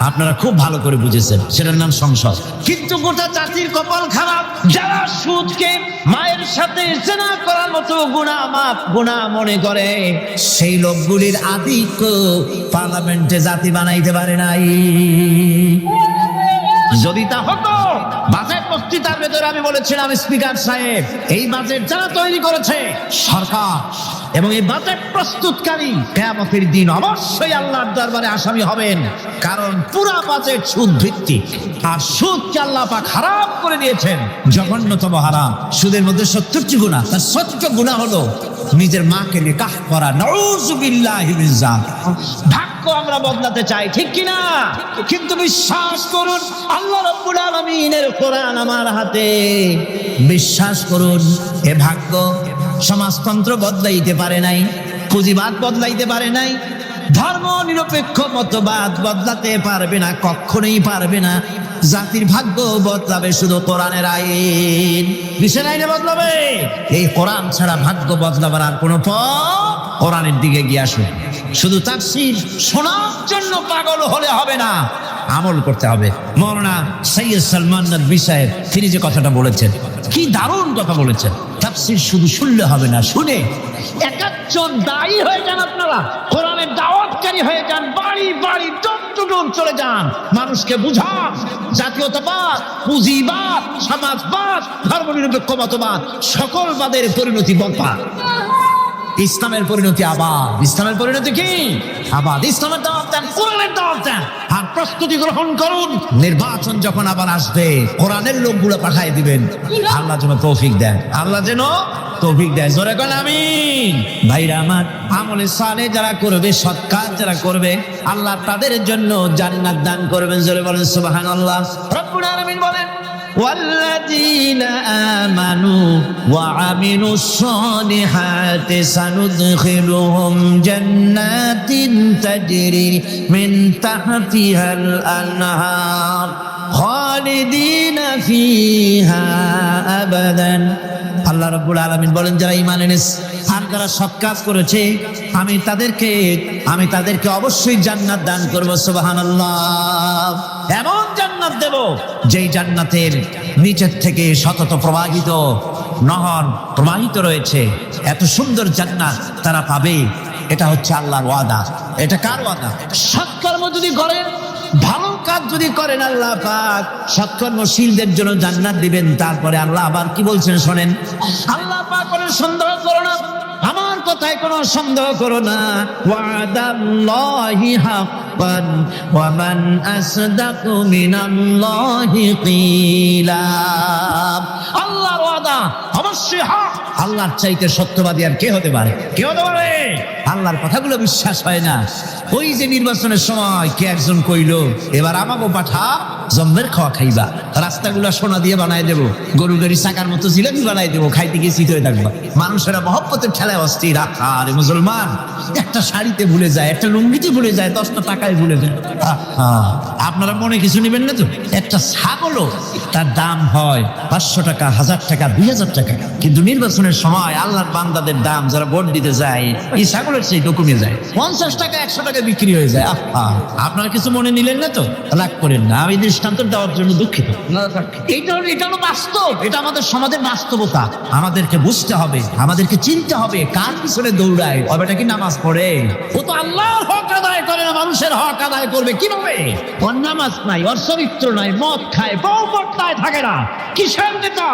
B: আপনারা খুব ভালো করে বুঝেছেন, সেটার নাম সংসদ। কিন্তু গোটা জাতির কপাল খারাপ, যারা সুদকে মায়ের সাথে জেনা করার মতো গুনাহ মনে করে, সেই লোকগুলির আধিক্য পার্লামেন্টে জাতি বানাইতে পারে নাই। যদি তা হতো, বাজেট বক্তৃতার ভেতরে আমি বলেছিলাম, স্পিকার সাহেব, এই বাজেট যারা তৈরি করেছে সরকার এবং এই বাজেট প্রস্তুতকারী, কিয়ামতের দিন অবশ্যই আল্লাহর দরবারে আসামি হবেন, কারণ পুরা বাজেট সুদ ভিত্তিক। আর সুদকে আল্লাহ পাক হারাম করে দিয়েছেন, জঘন্যতম হারাম। সুদের মধ্যে 70টি গুনাহ, তার 70 গুনাহ হলো নিজের মাকে নিকাহ করা। নাউযুবিল্লাহি মিন যালিক। ভাগ্য আমরা বদলাতে চাই, ঠিক কিনা? কিন্তু বিশ্বাস করুন, আল্লাহ রাব্বুল আলামিনের কোরআন আমার হাতে। বিশ্বাস করুন, এ ভাগ্য সমাজতন্ত্র বদলাইতে পারে নাই, পুঁজিবাদ বদলাইতে পারে নাই, ধর্ম নিরপেক্ষ মতবাদ বদলাতে পারবে না, কখনোই পারবে না। জাতির ভাগ্য বদলাবে শুধু কোরআনের আইন। কিসের আইনে বদলাবে? এই কোরআন ছাড়া ভাগ্য বদলাবার আর কোনো পথ। কোরআনের দিকে গিয়ে আসুন। শুধু তাফসীর শোনার জন্য পাগল হলে হবে না, আমল করতে হবে। মাওলানা সৈয়দ সালমান নদভী সাহেব তিনি যে কথাটা বলেছেন, কি দারুণ কথা বলেছেন। তাফসীর শুধু শুনলে হবে না, শুনে একাচ্ছন দায়ী হয়ে যান, আপনারা কোরআনের দাওয়াতকারী হয়ে যান, বাড়ি বাড়ি ডোর চলে যান, মানুষকে বুঝান জাতীয়তাবাদ, পুঁজিবাদ, সমাজবাদ, ধর্মনিরপেক্ষ মতবাদ সকল বাদের পরিণতি বরবাদ। ইসলামের পরিণতি আবাদ। ইসলামের পরিণতি কি? আবাদ। ইসলামের দাওয়াত দেন, কোরআনের দাওয়াত দেন, আর প্রস্তুতি গ্রহণ করুন। নির্বাচন যখন আবার আসবে কোরআনের লোকগুলো পাঠিয়ে দিবেন। আল্লাহ যেন তৌফিক দেন, আল্লাহ যেন তৌফিক দেয়। জোরে কোন আমিন। ভাইরা আমার, আমলে সালেহ যারা করবে, সৎ কাজ যারা করবে, আল্লাহ তাদের জন্য জান্নাত দান করবেন। জোরে বলেন সুবহানাল্লাহ। রব্বুল আলামিন বলেন, والذين آمنوا وعملوا الصالحات سندخلهم جنات تجري من تحتها الأنهار خالدين فيها أبدا। আল্লাহ রাব্বুল আলামিন বলেন, যারা ঈমান এনেছে আর যারা সৎ কাজ করেছে আমি তাদেরকে অবশ্যই জান্নাত দান করব। সুবহানাল্লাহ। এমন জান্নাত দেব যেই জান্নাতের নিচের থেকে সতত প্রবাহিত নহর প্রবাহিত রয়েছে। এত সুন্দর জান্নাত তারা পাবে। এটা হচ্ছে আল্লাহর ওয়াদা। এটা কার ওয়াদা? সৎকর্ম যদি করেন, ভালো কাজ যদি করেন, আল্লাহ পাক সৎকর্মশীলদের জন্য জান্নাত দিবেন। তারপরে আল্লাহ আবার কি বলছেন শোনেন, আল্লাহ পাক বলেন, সন্দেহ করো না, আমার কথায় কোনো সন্দেহ করো না। ওয়াদাল্লাহি হাক্কান ওয়া মান আসদাকু মিনাল্লাহি কিলা। আল্লাহর ওয়াদা অবশ্যই হক। আল্লাহর চাইতে সত্যবাদী আর কে হতে পারে? কে হতে পারে? আল্লাহর কথাগুলো বিশ্বাস হয় না। ওই যে নির্বাচনের সময় কে একজন কইল, এবার আমাকে পাঠা জম্মের খাওয়া খাইবা, রাস্তাগুলা সোনা দিয়ে বানাই দেবো, গরু গাড়ি চাকার মতো জিলাপি বানাই দেবো, খাইতে গিয়ে চিত হয়ে থাকবা। মানুষেরা মহব্বতের ঠেলায় অস্থির। আরে মুসলমান, একটা শাড়িতে ভুলে যায়, একটা লুঙ্গিতে ভুলে যায়, 10টা টাকায় ভুলে যায়। আপনারা মনে কিছু নেবেন না তো? একটা ছাগলও তার দাম হয় 500 টাকা, 1000 টাকা, 2000 টাকা, কিন্তু নির্বাচনের সময় আল্লাহর বান্দাদের দাম যারা ভোট দিতে যায়, এই ছাগলের সেই কমে যায়, 50 টাকা 100 টাকা বিক্রি হয়ে যায়। আপনারা কিছু মনে নিলেন না তো? রাগ করেন না, আমি দৃষ্টান্ত দেওয়ার জন্য দুঃখিত। এটা হলো বাস্তব, এটা আমাদের সমাজের বাস্তবতা। আমাদেরকে বুঝতে হবে, আমাদেরকে চিনতে হবে কার পিছনে দৌড়ায়। ওটা কি নামাজ পড়ে? ও তো আল্লাহর হক আদায় করে না, মানুষের হক আদায় করবে কিভাবে? ওর নামাজ নাই, ওর চরিত্র নাই, মদ খায়, বউ পর্দায় থাকে না, কিসের নেতা?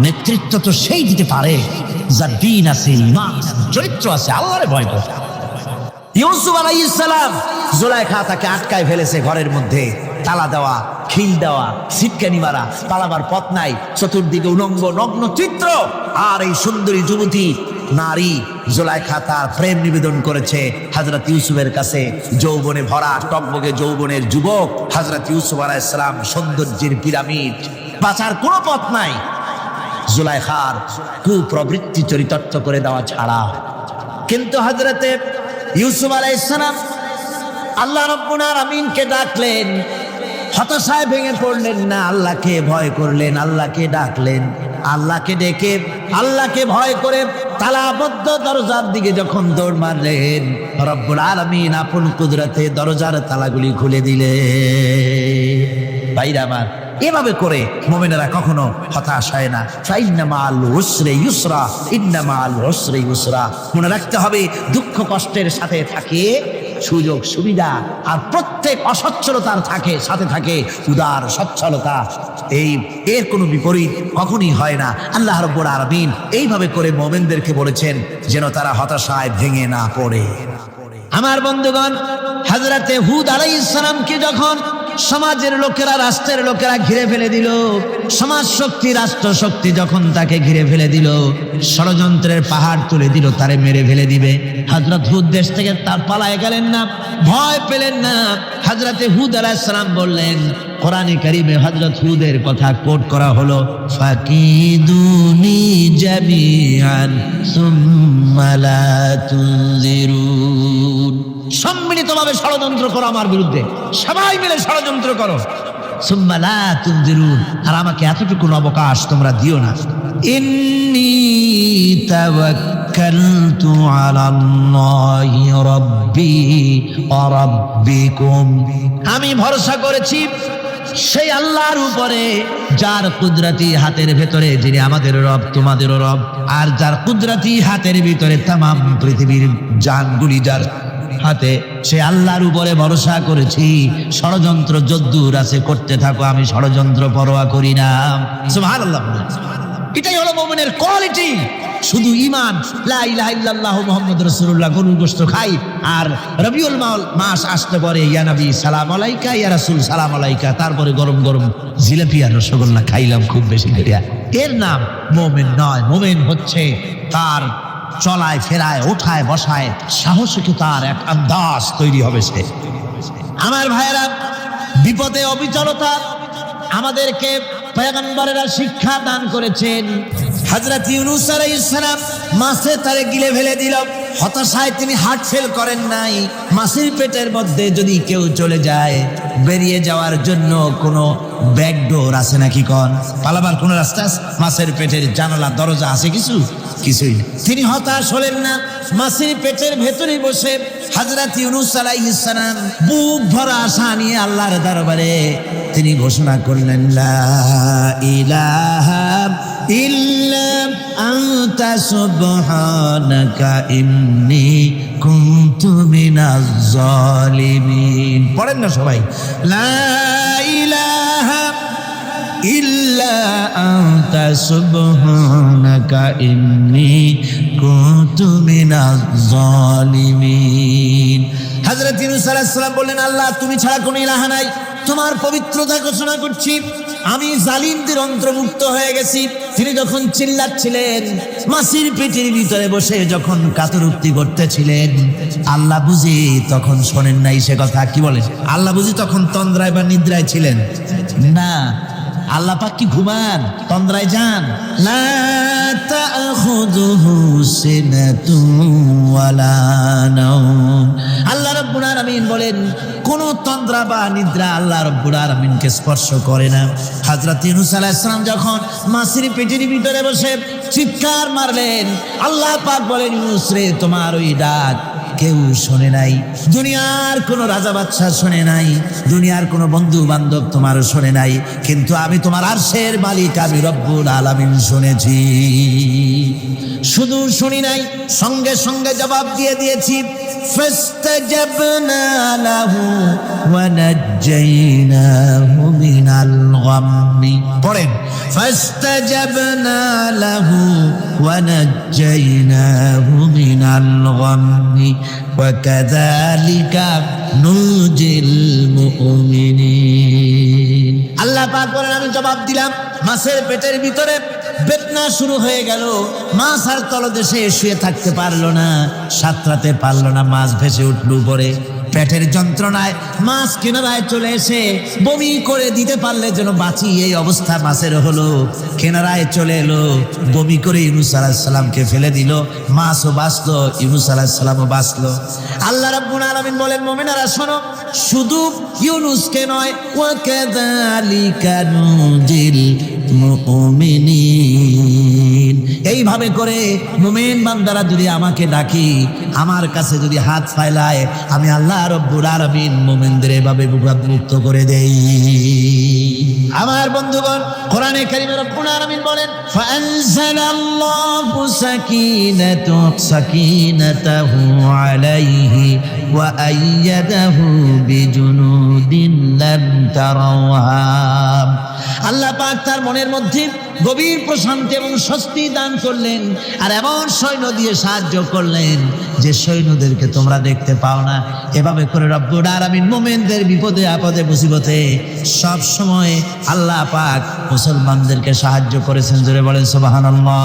B: নেতৃত্ব তো সেই দিতে পারে যার দিন আছে, ইমান আছে, চরিত্র আছে, আল্লাহরে ভয় করে। ইউসুফ আলাইহিস সালাম, জুলাইখা তাকে আটকায় ফেলেছে ঘরের মধ্যে, তালা দেওয়া, খিল দেওয়া, সিটকানি মারা, পালাবার পথ নাই, চতুর্দিকে উলঙ্গ নগ্ন চিত্র। আর এই সুন্দরী যুবতী নারী জুলাইখা তার প্রেম নিবেদন করেছে হযরত ইউসুফের কাছে। যৌবনে ভরা টকবগে যৌবনের যুবক হযরত ইউসুফ আলাইহিস সালাম, সৌন্দর্যের পিরামিড, বাঁচার কোনো পথ নাই জুলাইখার কুপ্রবৃত্তি চরিতার্থ করে দেওয়া ছাড়া। কিন্তু হযরতে ইউসুফ আলাইহিস সালাম আল্লাহ রাব্বুল আলামিনকে ডাকলেন, হতাশায় ভেঙে পড়লেন না, আল্লাহকে ভয় করলেন, আল্লাহকে ডাকলেন। আল্লাহকে ডেকে, আল্লাহকে ভয় করে তালাবদ্ধ দরজার দিকে যখন দৌড় মারলেন, রব্বুল আলামিন আপন কুদরতে দরজার তালাগুলি খুলে দিলেন। ভাইরা আমার, এভাবে করে মুমিনেরা কখনো হতাশ হয় না। ফাইন্না মাআল উসরি ইউসরা, ইন্না মাআল উসরি ইউসরা। মনে রাখতে হবে, দুঃখ কষ্টের সাথে থাকে সুযোগ সুবিধা, আর প্রত্যেক অসচ্ছলতার সাথে থাকে উদার সচ্ছলতা। এর কোনো বিপরীত কখনই হয় না। আল্লাহ রাব্বুল আলামিন এইভাবে করে মুমিনদেরকে বলেছেন যেন তারা হতাশায় ভেঙে না পড়ে। আমার বন্ধুগণ, হযরতে হুদ আলাইহিস সালামকে যখন সমাজের লোকেরা, রাষ্ট্রের লোকেরা ঘিরে ফেলে দিল, সমাজ শক্তি, রাষ্ট্র শক্তি যখন তাকে ঘিরে ফেলে দিল, ষড়যন্ত্রের পাহাড় তুলে দিল, তারে মেরে ফেলে দিবে, হযরত হুদ দেশ থেকে তার পালায় গেলেন না, ভয় পেলেন না। হযরতে হুদ আলাইহিস সালাম বললেন, কোরআনে কারীমে হযরত হুদের কথা কোট করা হলো, ফাকিদুনি জামিআন সুম্মা লা তুনজিরুন। সম্মিলিতভাবে ষড়যন্ত্র করো আমার বিরুদ্ধে, সবাই মিলে ষড়যন্ত্র করো, সুম্মা লা তুনজিরুন, আর আমাকে এতটুকু অবকাশ তোমরা দিও না। ইন্নী তাওয়াক্কালতু তাওয়াক্কালতু আলাল্লাহি রাব্বি ওয়া রাব্বিকুম, আমি ভরসা করেছি সেই আল্লাহর উপরে যার কুদরতি হাতের ভেতরে, যিনি আমাদের রব তোমাদেরও রব, আর যার কুদরতি হাতের ভিতরে তামাম পৃথিবীর জানগুলি যার হাতে, সে আল্লাহর উপরে ভরসা করেছি। ষড়যন্ত্র যদ্দূর আছে করতে থাকো, আমি ষড়যন্ত্র পরোয়া করি না। সুবহানাল্লাহ। এটাই হলো মুমিনের কোয়ালিটি। শুধু ঈমান, লা ইলাহা ইল্লাল্লাহু মুহাম্মাদুর রাসূলুল্লাহ, গরুর গোশত খাই, আর রবিউল মাস আসতে পরে ইয়া নবী সালাম আলাইকা, ইয়া রাসূল সালাম আলাইকা, তারপরে গরম গরম জিলাপি আর রসগোল্লা খাইলাম খুব বেশি করিয়া, এর নাম মুমিন নয়। মুমিন হচ্ছে তার চলায় ফেরায় ওঠায় বসায় সাহসিকতার তার এক আন্দাজ তৈরি হবে সে। আমার ভাইয়েরা, বিপদে অবিচলতা আমাদেরকে পয়গম্বরেরা শিক্ষা দান করেছেন। হযরত ইউনূস আলাইহিস সালাম মাছে তারে গিলে ফেলে দিল, হতাশায় তিনি হার্ট ফেল করেন নাই। মাছের পেটের মধ্যে যদি কেউ চলে যায়, বেরিয়ে যাওয়ার জন্য কোনো ব্যাকডোর আছে নাকি? কোন পালাবার কোন রাস্তা আছে? মাছের পেটের জানালা দরজা আছে? কিছুই না। তিনি হতাশ হলেন না, মাছের পেটের ভেতরে বসে হযরত ইউনূস আলাইহিস সালাম বুক ভরা আশা নিয়ে আল্লাহর দরবারে তিনি ঘোষণা করলেন, লা ইলাহা ইল্লা আনতা সুবহানাকা ইন্নী কুনতু মিনাজ জালিমিন। পড়েন না সবাই, লা ইলাহা ইল্লা আনতা সুবহানাকা ইন্নী কুনতু মিনাজ জালিমিন। হযরত ইউনূস আলাইহিস সালাম বললেন, আল্লাহ তুমি ছাড়া কোনো ইলাহা নাই, তোমার পবিত্রতা ঘোষণা করছি, আমি জালিমদের অন্তর্ভুক্ত হয়ে গেছি। তিনি যখন চিল্লাচ্ছিলেন, মাছের পেটের ভিতরে বসে যখন কাতরুক্তি করতেছিলেন, আল্লাহ বুঝি তখন শোনেন নাই সে কথা? কি বলেন? আল্লাহ বুঝি তখন তন্দ্রায় বা নিদ্রায় ছিলেন? না, আল্লাহ পাক কি ঘুমান? তন্দ্রায় যান? লা তাখুযুহু সিনাতুন ওয়ালা নাওম। আল্লাহ রাব্বুল আলামিন বলেন, কোন তন্দ্রা বা নিদ্রা আল্লাহ রাব্বুল আলামিনকে স্পর্শ করে না। হযরত ইউনূস আলাইহিস সালাম যখন মাছের পেটের ভিতরে বসে চিৎকার মারলেন, আল্লাহ পাক বলেন, ইউনূস রে, তোমার ওই ডাক কেউ শোনে নাই, দুনিয়ার কোনো রাজা বাদশা শোনে নাই, দুনিয়ার কোনো বন্ধু বান্ধব তোমারও শোনে নাই, কিন্তু আমি তোমার আরশের মালিক, আমি রব্বুল আলামিন শুনেছি। শুধু শুনি নাই, সঙ্গে সঙ্গে জবাব দিয়ে দিয়েছি। ফাস্তাজাবনা লাহু ওয়া নাজ্জাইনাহু মিনাল গাম্মি। পড়েন, ফাস্তাজাবনা লাহু ওয়া নাজ্জাইনাহু মিনাল গাম্মি ওয়া কাযালিকা নুজিল মুমিনিন। আল্লাহ পাক বলেন, আমি জবাব দিলাম। মাছের পেটের ভিতরে বেদনা শুরু হয়ে গেল, মাছ আর তলদেশে শুয়ে থাকতে পারলো না, সাঁতরাতে পারলো না, মাছ ভেসে উঠলো উপরে। পেটের যন্ত্রণায় মাছ কিনারায় চলে এসে বমি করে দিতে পারলে যেন বাঁচি, এই অবস্থা মাছের হলো। কিনারায় চলে এলো, বমি করে ইউনূস আলাইহিস সালামকে ফেলে দিল, মাছও বাঁচলো, ইউনূস আলাইহিস সালামও বাঁচলো। আল্লাহ রাব্বুল আলামিন বলেন, মুমিনেরা শোনো, শুধু ইউনূসকে নয়, ওয়া কাযালিকা নুজিল মুমিনিন। এইভাবে করে মুমিন বান্দারা যদি আমাকে ডাকি, আমার কাছে যদি হাত ফাইলায়, আমি আল্লাহ রব্বুল আলামিন মুমিনদের এভাবে মুক্ত করে দেই। আমার বন্ধুগণ, কোরআনে কারীমে রব্বুল আলামিন বলেন, ফাআনজালাল্লাহু সাকিনাতাহু আলাইহি ওয়া আইয়াদাহু বিজুনুদিন লাম তারাওহা। আল্লাহ পাক তার মনের মধ্যে গভীর প্রশান্তি এবং স্বস্তি দান করলেন, আর এমন সৈন্য দিয়ে সাহায্য করলেন যে সৈন্যদেরকে তোমরা দেখতে পাও না। এভাবে করে রব্বুল আলামিন মুমিনদের বিপদে আপদে মুসিবতে সব সময় আল্লাহ পাক মুসলমানদেরকে সাহায্য করেছেন। জোরে বলেন সুবহানাল্লাহ।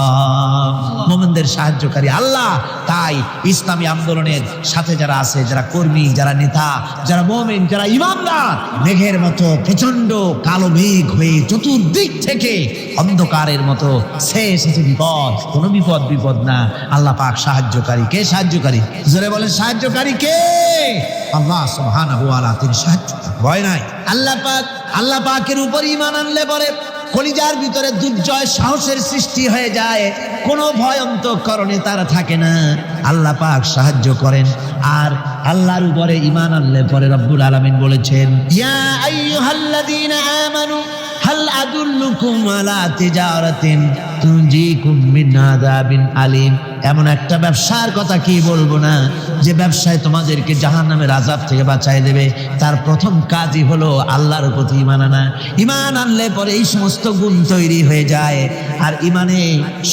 B: মুমিনদের সাহায্যকারী আল্লাহ। তাই ইসলামী আন্দোলনের সাথে যারা আছে, যারা কর্মী, যারা নেতা, যারা মুমিন, যারা ইমানদার, মেঘের মতো প্রচন্ড কালো মেঘ হয়ে চতুর্দিক থেকে অন্ধকারের মতো সে এসেছে বিপদ, কোনো বিপদ না। আল্লাহ পাক সাহায্যকারী। কে সাহায্যকারী? জোরে বলেন, সাহায্যকারী কে? আল্লাহ সুবহানাহু ওয়া তাআলা, তিনি সাহায্য, ভয় নাই। আল্লাহ পাকের উপর ঈমান আনলে পরে কলিজার ভিতরে দুর্জয় সাহসের সৃষ্টি হয়ে যায়, কোনো ভয় অন্তঃকরণে তারা থাকে না। আল্লাহ পাক সাহায্য করেন। আর আল্লাহর উপরে ঈমান আনলে পরে রব্বুল আলামিন বলেছেন, ইয়া আইয়ুহাল্লাযীনা আমানু হাল আদুল্লুকুম আলা তিজারাতিন তুনজিকুম মিন আযাবিন আলীম। এমন একটা ব্যবসার কথা কি বলবো না, যে ব্যবসায় তোমাদেরকে জাহান্নামের আযাব থেকে বাঁচায় দেবে। তার প্রথম কাজই হলো আল্লাহর প্রতি ঈমান আনা। ঈমান আনলে পরে এই সমস্ত গুণ তৈরি হয়ে যায়। আর ঈমানে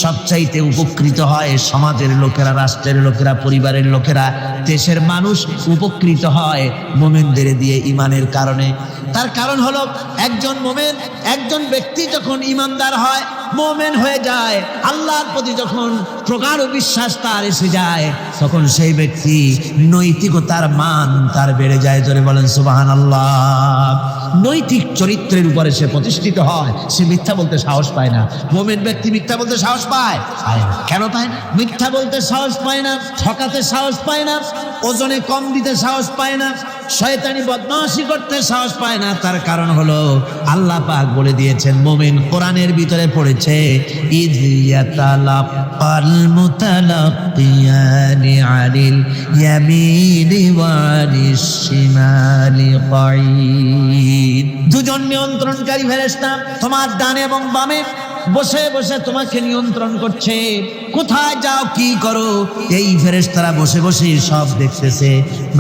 B: সবচাইতে উপকৃত হয় সমাজের লোকেরা, রাষ্ট্রের লোকেরা, পরিবারের লোকেরা, দেশের মানুষ উপকৃত হয় মুমিনদের দিয়ে ঈমানের কারণে। তার কারণ হলো একজন মুমিন, একজন ব্যক্তি যখন ঈমানদার হয়, মুমিন হয়ে যায়, আল্লাহর প্রতি যখন প্রগাঢ় বিশ্বাস তার এসে যায়, তখন সেই ব্যক্তি নৈতিকতার মান তার বেড়ে যায়। জোরে বলেন সুবহানাল্লাহ। নৈতিক চরিত্রের উপরে সে প্রতিষ্ঠিত হয়, সে মিথ্যা বলতে সাহস পায় না। মুমিন ব্যক্তি মিথ্যা বলতে সাহস পায়? কেন পায় না? মিথ্যা বলতে সাহস পায় না, ঠকাতে সাহস পায় না, ওজনে কম দিতে সাহস পায় না, শয়তানি বদমাশি করতে সাহস পায় না। তার কারণ হলো আল্লাহ পাক বলে দিয়েছেন, মুমিন কোরআনের ভিতরে পড়েছে, ইয ইয়াতালাক্কাল মুতালাক্কিয়ানি আনিল ইয়ামিনি ওয়া আনিশ শিমালি কাঈদ। দুজন নিয়ন্ত্রণকারী ফেরেশতা তোমার ডানে এবং বামে বসে বসে তোমাকে নিয়ন্ত্রণ করছে, কোথায় যাও কি করো এই ফেরেশতারা বসে বসে সব দেখতেছে।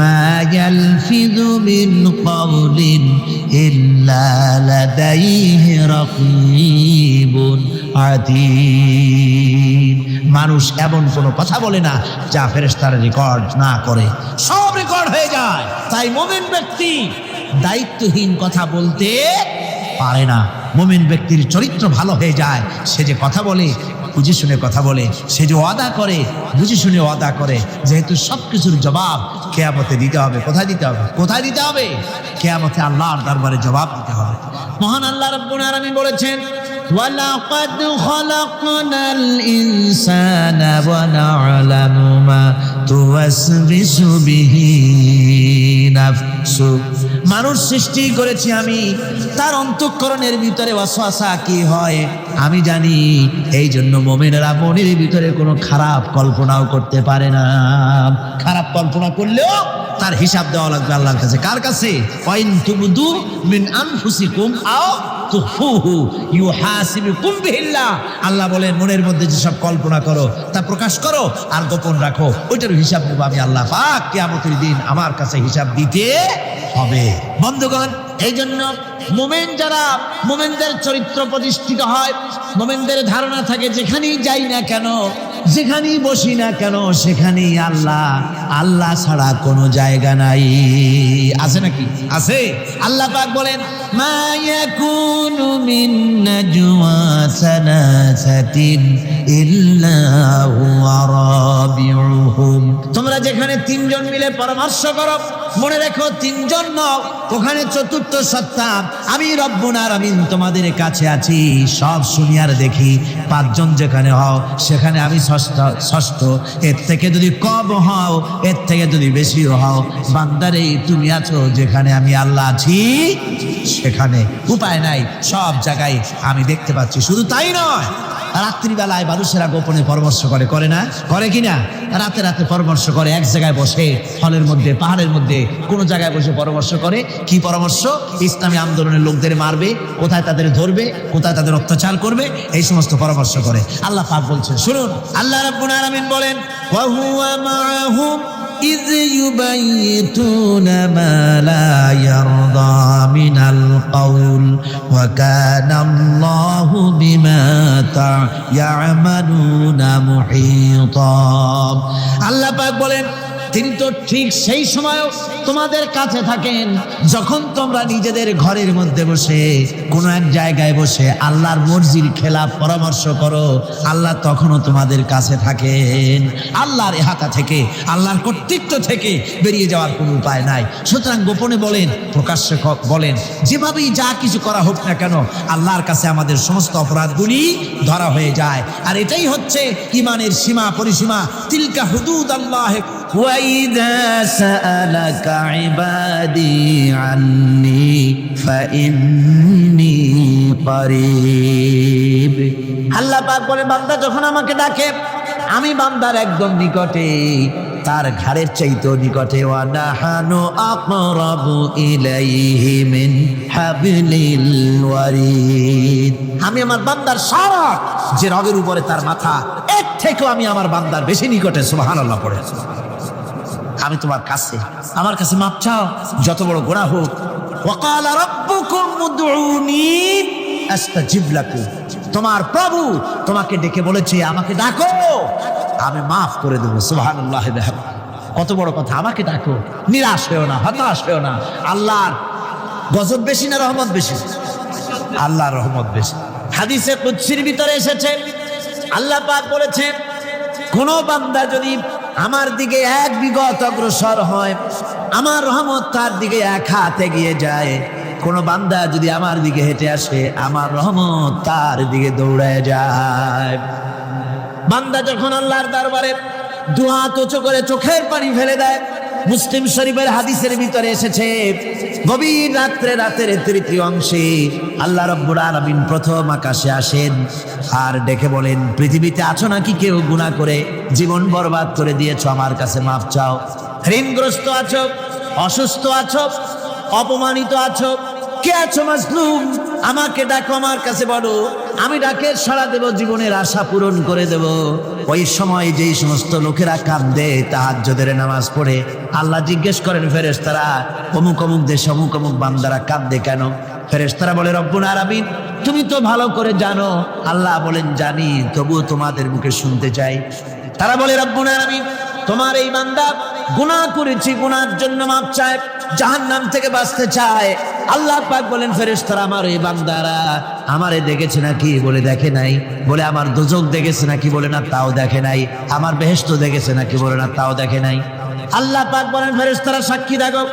B: মা ইয়ালফিযু মিন কাওলিন ইল্লা লাদাইহি রাকীবুন আতীদ। মানুষ এমন কোনো কথা বলে না যা ফেরেশতারা রেকর্ড না করে, সব রেকর্ড হয়ে যায়। তাই মুমিন ব্যক্তি দায়িত্বহীন কথা বলতে পারে না। মুমিন ব্যক্তির চরিত্র ভালো হয়ে যায়, সে যে কথা বলে বুঝে শুনে কথা বলে, সে যে ওয়াদা করে বুঝে শুনে ওয়াদা করে। যেহেতু সবকিছুর জবাব কিয়ামতে দিতে হবে। কোথায় দিতে হবে? কোথায় দিতে হবে? কিয়ামতে আল্লাহর দরবারে জবাব দিতে হবে। মহান আল্লাহ রাব্বুল আলামিন বলেছেন, ওয়ালাকাদ খালাকনাল ইনসানা ওয়া না'লামু মা তুওয়াসবিসু বিহি নাফসু। মানুষ সৃষ্টি করেছি আমি, তার অন্তঃকরণের ভিতরে ওয়াসওয়াসা কি হয় আমি জানি। এই জন্য মুমিনেরা মনের ভিতরে কোনো খারাপ কল্পনাও করতে পারে না। খারাপ কল্পনা করলেও তার হিসাব দেওয়া লাগবে আল্লাহর কাছে। কার কাছে? ওয়াইন তুবদু মিন আনফুসিকুম আও তুখফুহু ইউহাসিবুকুম বিহিল্লাহ। আল্লাহ বলেন, মনের মধ্যে যেসব কল্পনা করো তা প্রকাশ করো আর গোপন রাখো, ওইটার হিসাব নেব আমি আল্লাহ পাক। কিয়ামতের দিন আমার কাছে হিসাব দিতে হবে। বন্ধুগণ, এই জন্য মুমিন যারা, মুমিনদের চরিত্র প্রতিষ্ঠিত হয়, মুমিনদের ধারণা থাকে যেখানেই যাই না কেন, যেখানেই বসি না কেন, সেখানেই আল্লাহ, আল্লাহ ছাড়া কোনো জায়গা নাই। আছে নাকি? আছে। আল্লাহ পাক বলেন, মা ইয়াকুনু মিন নাজওয়া সালাসাতিন ইল্লা হুয়া রাবিউহুম। তোমরা যেখানে তিনজন মিলে পরামর্শ করো, মনে রেখো তিনজন নও, ওখানে চতুর্থ সত্তা আমি রব্বুল আলামিন তোমাদের কাছে আছি। সব শুনি আর দেখি। পাঁচজন যেখানে হও সেখানে আমি ষষ্ঠ। এর থেকে যদি কম হও, এর থেকে যদি বেশিও হও, বান্দারে তুমি আছো যেখানে আমি আল্লাহ আছি সেখানে। উপায় নাই, সব জায়গায় আমি দেখতে পাচ্ছি। শুধু তাই নয়, রাত্রিবেলায় মানুষেরা গোপনে পরামর্শ করে, করে না? করে কিনা? রাতে রাতে পরামর্শ করে, এক জায়গায় বসে, হলের মধ্যে, পাহাড়ের মধ্যে, কোনো জায়গায় বসে পরামর্শ করে। কি পরামর্শ? ইসলামী আন্দোলনের লোকদের মারবে, কোথায় তাদের ধরবে, কোথায় তাদের অত্যাচার করবে, এই সমস্ত পরামর্শ করে। আল্লাহ পাক বলছেন, শুনুন, আল্লাহ রাব্বুল আলামিন বলেন, ওয়া হুয়া মাআহুম إذ يبيتون ما لا يرضى من القول وكان الله بما يعملون محيطا। আল্লাহ পাক বলেন, তিনি তো ঠিক সেই সময়ও তোমাদের কাছে থাকেন যখন তোমরা নিজেদের ঘরের মধ্যে বসে, কোনো এক জায়গায় বসে আল্লাহর মর্জির খেলাফ পরামর্শ করো। আল্লাহ তখনও তোমাদের কাছে থাকেন। আল্লাহর ইহাতা থেকে, আল্লাহর কর্তৃত্ব থেকে বেরিয়ে যাওয়ার কোনো উপায় নাই। সুতরাং গোপনে বলেন, প্রকাশ্যে বলেন, যেভাবেই যা কিছু করা হোক না কেন, আল্লাহর কাছে আমাদের সমস্ত অপরাধগুলি ধরা হয়ে যায়। আর এটাই হচ্ছে ঈমানের সীমা পরিসীমা। তিলকা হুদুদ আল্লাহ وَإِذَا سَأَلَكَ عِبَادِي عَنِّي فَإِنِّي قَرِيبٌ। আল্লাহ পাক বলে, বান্দা যখন আমাকে ডাকে আমি বান্দার একদম নিকটে, তার ঘাড়ের চাইতেও নিকটে। ওয়া নাহানু আকরাবু ইলাইহি মিন হাবলিল ওয়ারিদ। আমি আমার বান্দার সারা যে রগের উপরে তার মাথা, এর থেকেও আমি আমার বান্দার বেশি নিকটে। সুবহানাল্লাহ পড়ে। আমি তোমার কাছে, আমার কাছে মাপ চাও, যত বড় গুনাহ হোক। ওয়া ক্বালা রাব্বুকুম উদউনি আস্তাজিব লাকুম। তোমার প্রভু তোমাকে ডেকে বলেছে আমাকে ডাকো, আমি মাফ করে দেবো। সুবহানাল্লাহ। কত বড় কথা, আমাকে ডাকো, নিরাশ হয়েও না, হতাশ হয়েও না। আল্লাহর গজব বেশি না রহমত বেশি? আল্লাহর রহমত বেশি। হাদিসে কুদসির ভিতরে এসেছে, আল্লাহ পাক বলেছেন, কোন বান্দা যদি আমার দিকে এক বিগত অগ্রসর হয়, আমার রহমত তার দিকে এক হাত এগিয়ে যায়। কোন বান্দা যদি আমার দিকে হেঁটে আসে, আমার রহমত তার দিকে দৌড়ায় যায়। বান্দা যখন আল্লাহর দরবারে দুহাত উঁচু করে চোখের পানি ফেলে দেয়, মুসলিম শরীফের হাদিসের ভিতরে এসেছে, গভীর রাত্রে, রাতের তৃতীয় অংশে আল্লাহ রাব্বুল আলামিন প্রথম আকাশে আসেন আর ডেকে বলেন, পৃথিবীতে আছো নাকি কেউ গুনাহ করে জীবন বরবাদ করে দিয়েছো, আমার কাছে মাফ চাও। ঋণগ্রস্ত আছো, অসুস্থ আছো, অপমানিত আছো, কে আছো মাজলুম, আমাকে ডাকো, আমার কাছে বলো, আমি ডাকে সাড়া দেব, জীবনের আশা পূরণ করে দেব। ওই সময় যেই সমস্ত লোকেরা কাঁদে তাহাজ্জুদের নামাজ পড়ে, আল্লাহ জিজ্ঞেস করেন ফেরেশতারা, অমুক অমুক দেশে অমুক অমুক বান্দারা কাঁদে কেন? ফেরেশতারা বলে, রব্বুল আলামিন তুমি তো ভালো করে জানো। আল্লাহ বলেন, জানি, তবুও তোমাদের মুখে শুনতে চাই। তারা বলে, রব্বুল আলামিন তোমার এই বান্দা গুনাহ করেছি, গুনার জন্য মাপ চায়, জাহান্নাম থেকে বাঁচতে চায়। আল্লাহ পাক বলেন, ফেরেশতারা আমার এই বান্দারা আমারে দেখেছে নাকি? বলে দেখে নাই। বলে আমার দোজখ দেখেছে নাকি? বলে না, তাও দেখে নাই। আমার বেহেশত দেখেছে নাকি? বলে না, তাও দেখে নাই। আল্লাহ পাক বলেন, ফেরেশতারা সাক্ষী দেখো,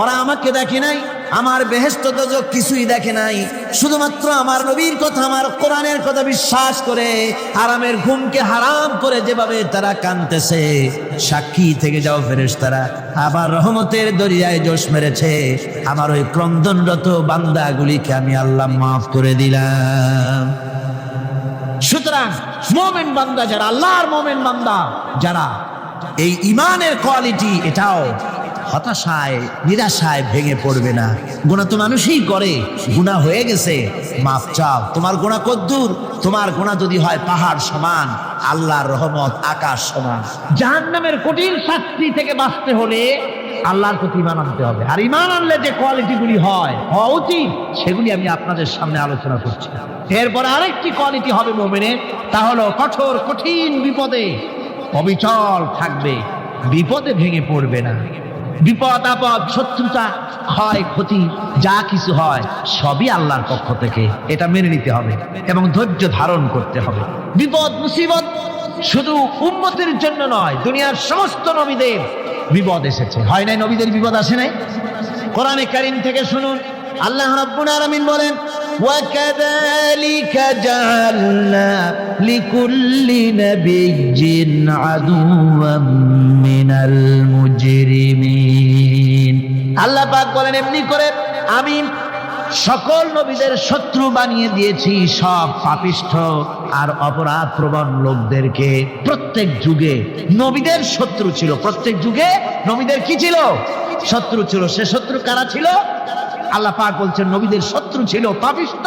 B: ওরা আমাকে দেখে নাই, আমার বেহেশত দোজখ কিছুই দেখে নাই, শুধুমাত্র আমার নবীর কথা, আমার কোরআনের কথা বিশ্বাস করে আরামের ঘুমকে হারাম করে যেভাবে তারা কাঁদতেছে, সাক্ষী থেকে যাও ফেরেশতারা, আবার রহমতের দরিয়ায় জোশ মেরেছে আমার ওই ক্রন্দনরত বান্দাগুলিকে আমি আল্লাহ মাফ করে দিলাম। সুতরাং মুমিন বান্দা যারা, আল্লাহর মুমিন বান্দা যারা, এই ঈমানের কোয়ালিটি, এটাও হতাশায় নিরাশায় ভেঙে পড়বে না। গুনাহ তো মানুষই করে, গুনাহ হয়ে গেছে, মাফ চাও। তোমার গুনাহ কদ্দুর? তোমার গুনাহ যদি হয় পাহাড় সমান, আল্লাহর রহমত আকাশ সমান। জাহান্নামের কঠিন শাস্তি থেকে বাঁচতে হলে আল্লাহর প্রতি ঈমান আনতে হবে। আর ঈমান আনলে যে কোয়ালিটিগুলি হওয়া উচিত, সেগুলি আমি আপনাদের সামনে আলোচনা করছি। এরপর আরেকটি কোয়ালিটি হবে মুমিনের, তা হলো কঠোর কঠিন বিপদে অবিচল থাকবে, বিপদে ভেঙে পড়বে না। বিপদ আপদ, শত্রুতা, ক্ষয় ক্ষতি যা কিছু হয় সবই আল্লাহর পক্ষ থেকে, এটা মেনে নিতে হবে এবং ধৈর্য ধারণ করতে হবে। বিপদ মুসিবত শুধু উম্মতের জন্য নয়, দুনিয়ার সমস্ত নবীদের বিপদ এসেছে। হয় নাই নবীদের বিপদ আসে নাই? কোরআনে কারীম থেকে শুনুন, আল্লাহ রাব্বুল আলামিন বলেন, وَكَذَلِكَ جَعَلْنَا لِكُلِّ نَبِيٍّ عَدُوًّا مِنَ الْمُجْرِمِينَ। আল্লাহ পাক বলেন, এমনি করে আমি সকল নবীদের শত্রু বানিয়ে দিয়েছি সব পাপিষ্ঠ আর অপরাধ প্রবণ লোকদেরকে। প্রত্যেক যুগে নবীদের শত্রু ছিল, প্রত্যেক যুগে নবীদের কি ছিল? শত্রু ছিল। সে শত্রু কারা ছিল? আল্লাহ পাক বলছেন, নবীদের শত্রু ছিল পাপিষ্ঠ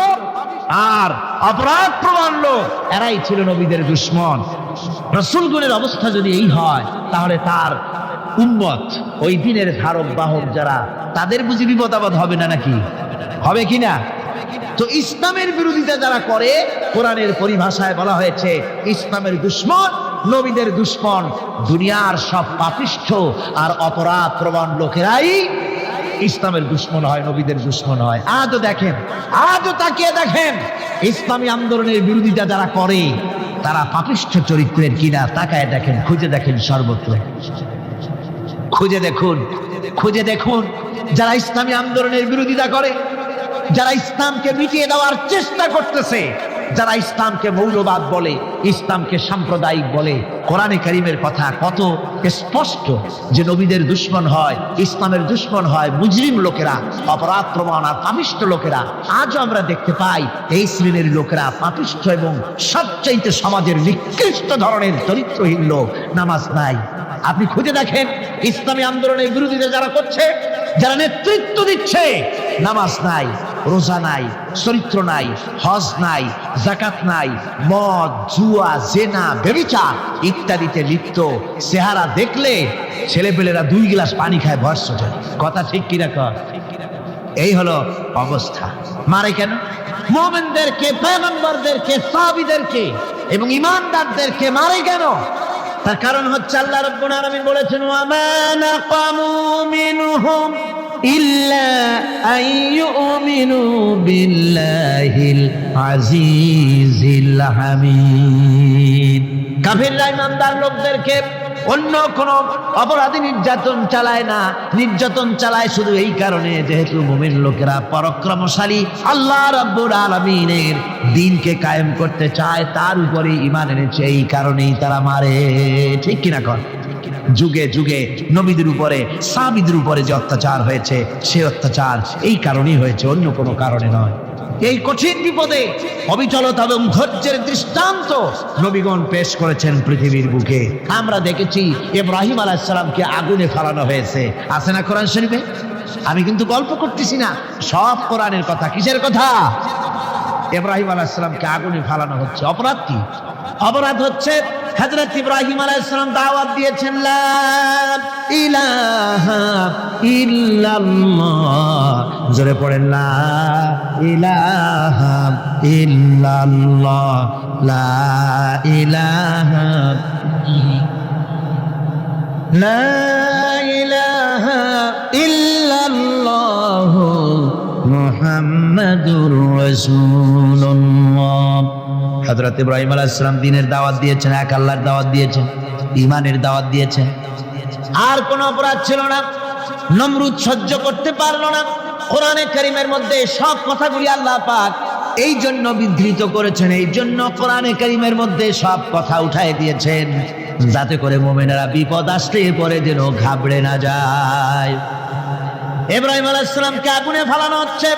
B: আর অপরাধ প্রবণ লোক, এরাই ছিল নবীদের দুশমন। রাসূলগণের অবস্থা যদি এই হয়, তাহলে তার উম্মত, ওই দিনের ধারক বাহক যারা, তাদের বুঝি বিপদ আপদ হবে না নাকি? হবে কিনা? তো ইসলামের বিরোধিতা যারা করে, কোরআনের পরিভাষায় বলা হয়েছে ইসলামের দুশমন, নবীদের দুশমন। দুনিয়ার সব পাপিষ্ঠ আর অপরাধ প্রবণ লোকেরাই ইসলামের দুশমন হয়, নবীদের দুশমন হয়। আজও দেখেন, আজও তাকিয়ে দেখেন, ইসলামী আন্দোলনের বিরোধিতা যারা করে তারা পাপিষ্ঠ চরিত্রের কিনা, তাকায় দেখেন, খুঁজে দেখেন, সর্বত্র খুঁজে দেখুন, খুঁজে দেখুন। যারা ইসলামী আন্দোলনের বিরোধিতা করে, যারা ইসলামকে মিটিয়ে দেওয়ার চেষ্টা করতেছে,
A: যারা ইসলামকে মৌলবাদ বলে, ইসলামকে সাম্প্রদায়িক বলে, কোরআনে কারীমের কথা কত স্পষ্ট যে নবীদের দুশমন হয়, ইসলামের দুশমন হয় মুজরিম লোকেরা, অপরাধ প্রবণ আর পাপিষ্ঠ লোকেরা। আজও আমরা দেখতে পাই এই শ্রেণীর লোকেরা পাপিষ্ঠ এবং সবচাইতে সমাজের নিকৃষ্ট ধরনের চরিত্রহীন লোক। নামাজ নাই। আপনি খুঁজে দেখেন ইসলামী আন্দোলনের বিরোধিতা যারা করছে, যারা নেতৃত্ব দিচ্ছে, নামাজ নাই, রোজা নাই, চরিত্র নাই, হজ নাই, যাকাত নাই, মদ, জুয়া, জেনা, ব্যভিচার ইত্যাদিতে লিপ্ত। চেহারা দেখলে ছেলেপেলেরা 2 গ্লাস পানি খায় ভরসা। কথা ঠিক কিনা কর? এই হলো অবস্থা। মারে কেন? মুমিনদেরকে, পয়গম্বরদেরকে, সাহাবীদেরকে এবং ঈমানদারদেরকে মারে কেন? তার কারণ হচ্ছে আল্লাহ রাব্বুল আলামিন বলেছেন, ওয়া মা নাকামু মিনহুম ইল্লা আইয়ুমিনু বিল্লাহিল আজিজিল হামিদ। কাফিররা ঈমানদার লোকদেরকে অন্য কোন অপরাধী নির্যাতন চালায় না, নির্যাতন চালায় শুধু এই কারণে যেহেতু মুমিন লোকেরা পরাক্রমশালী, আল্লাহ রাব্বুল আলামিনের দ্বীনকে কায়েম করতে চায়, তার উপরে ঈমান এনেছে, এই কারণেই তারা মারে। ঠিক কিনা কর? যুগে যুগে নবীদের উপরে, সাহাবীদের উপরে যে অত্যাচার হয়েছে, সেই অত্যাচার এই কারণেই হয়েছে, অন্য কোনো কারণে নয়। এই কঠিন বিপদে অবিচলতা এবং ধৈর্যের দৃষ্টান্ত নবীগণ পেশ করেছেন পৃথিবীর বুকে। আমরা দেখেছি ইব্রাহিম আলাইহিস সালামকে আগুনে ফেলানো হয়েছে, আছে না কোরআন শরীফে? আমি কিন্তু গল্প করতেছি না, সব কোরআনের কথা। কিসের কথা? ইব্রাহিম আলাইহিস সালামকে আগুনে ফেলানো হচ্ছে। অপরাধ কি? অপরাধ হচ্ছে হযরত ইব্রাহিম আলাইহিস সালাম দাওয়াত দিয়েছেন, লা ইলাহা ইল্লাল্লাহ। জোরে পড়েন, লা ইলাহা ইল্লাল্লাহ, লা ইলাহা, লা ইলাহা ইল্লাল্লাহ মুহাম্মাদুর রাসূলুল্লাহ। হযরত ইব্রাহিম আলাইহিস সালাম দ্বীনের দাওয়াত দিয়েছেন, এক আল্লাহর দাওয়াত দিয়েছেন, ঈমানের দাওয়াত দিয়েছেন। আর কোনো অপরাধ ছিল না। নমরুদ সহ্য করতে পারলো না। কোরআনে কারীমের মধ্যে সব কথাগুলি আল্লাহ পাক এই জন্য বিধৃত করেছেন, এই জন্য কোরআনে কারীমের মধ্যে সব কথা উঠায় দিয়েছেন, যাতে করে মুমিনেরা বিপদ আসলে পরে যেন ঘাবড়ে না যায়। ইব্রাহিম আলাইহিস সালামকে আগুনে ফেলানো হচ্ছে।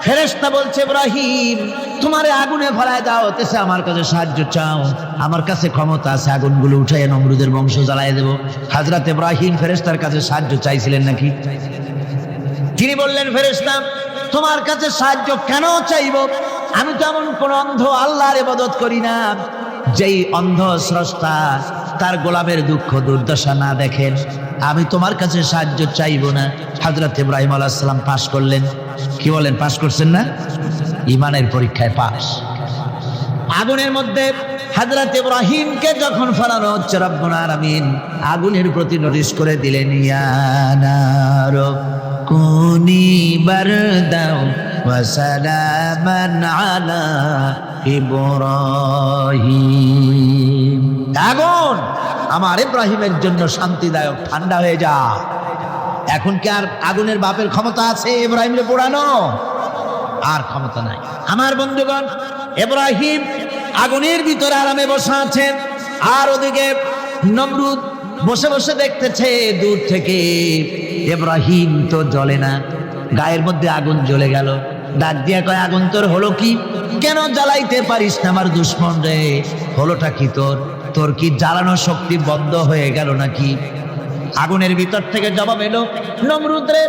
A: ফেরেশতা বলছে, ইব্রাহিম তোমারে আগুনে ফেলায় দাও, তেছে আমার কাছে সাহায্য চাও, আমার কাছে ক্ষমতা আছে, আগুনগুলো উঠাইয়া নমরুদের বংশ জ্বালায় দেব। হযরত ইব্রাহিম ফেরেশতার কাছে সাহায্য চাইছিলেন নাকি? তিনি বললেন, ফেরেশতা তোমার কাছে সাহায্য কেন চাইব? আমি তো এমন কোন অন্ধ আল্লাহর ইবাদত করি না যেই অন্ধ স্রষ্টা তার গোলামের দুঃখ দুর্দশা না দেখেন। আমি তোমার কাছে সাহায্য চাইব না। হযরত ইব্রাহিম আলাইহিস সালাম পাশ করলেন। কি বলেন, পাশ করছেন না? ঈমানের পরীক্ষায় পাশ। আগুনের মধ্যে হযরত ইব্রাহিমকে যখন ফেলানো হচ্ছে, রব্বুল আলামিন আগুনের প্রতি নোটিশ করে দিলেন, ইয়া নার কুনি বারদাও ওয়া সালামান আলা ইব্রাহিম। আগুন আমার ইব্রাহিমের জন্য শান্তিদায়ক, ঠান্ডা হয়ে যা। এখন কি আর আগুনের বাপের ক্ষমতা আছে ইব্রাহিমকে পোড়ানো? আর ক্ষমতা নাই। আমার বন্ধুগণ, ইব্রাহিম আগুনের ভিতরে আরামে বসে আছেন, আর ওদিকে নমরুদ বসে বসে দেখতেছে দূর থেকে। ইব্রাহিম তো জ্বলে না, গায়ের মধ্যে আগুন জ্বলে গেল। ডাক দিয়া কয়, আগুন তোর হলো কি? কেন জ্বালাইতে পারিস না আমার দুশমন রে? হলোটা কি তোর? তোর কি জ্বালানোর শক্তি বন্ধ হয়ে গেল নাকি? আগুনের ভিতর থেকে জবাব এলো, নমরুদ রে,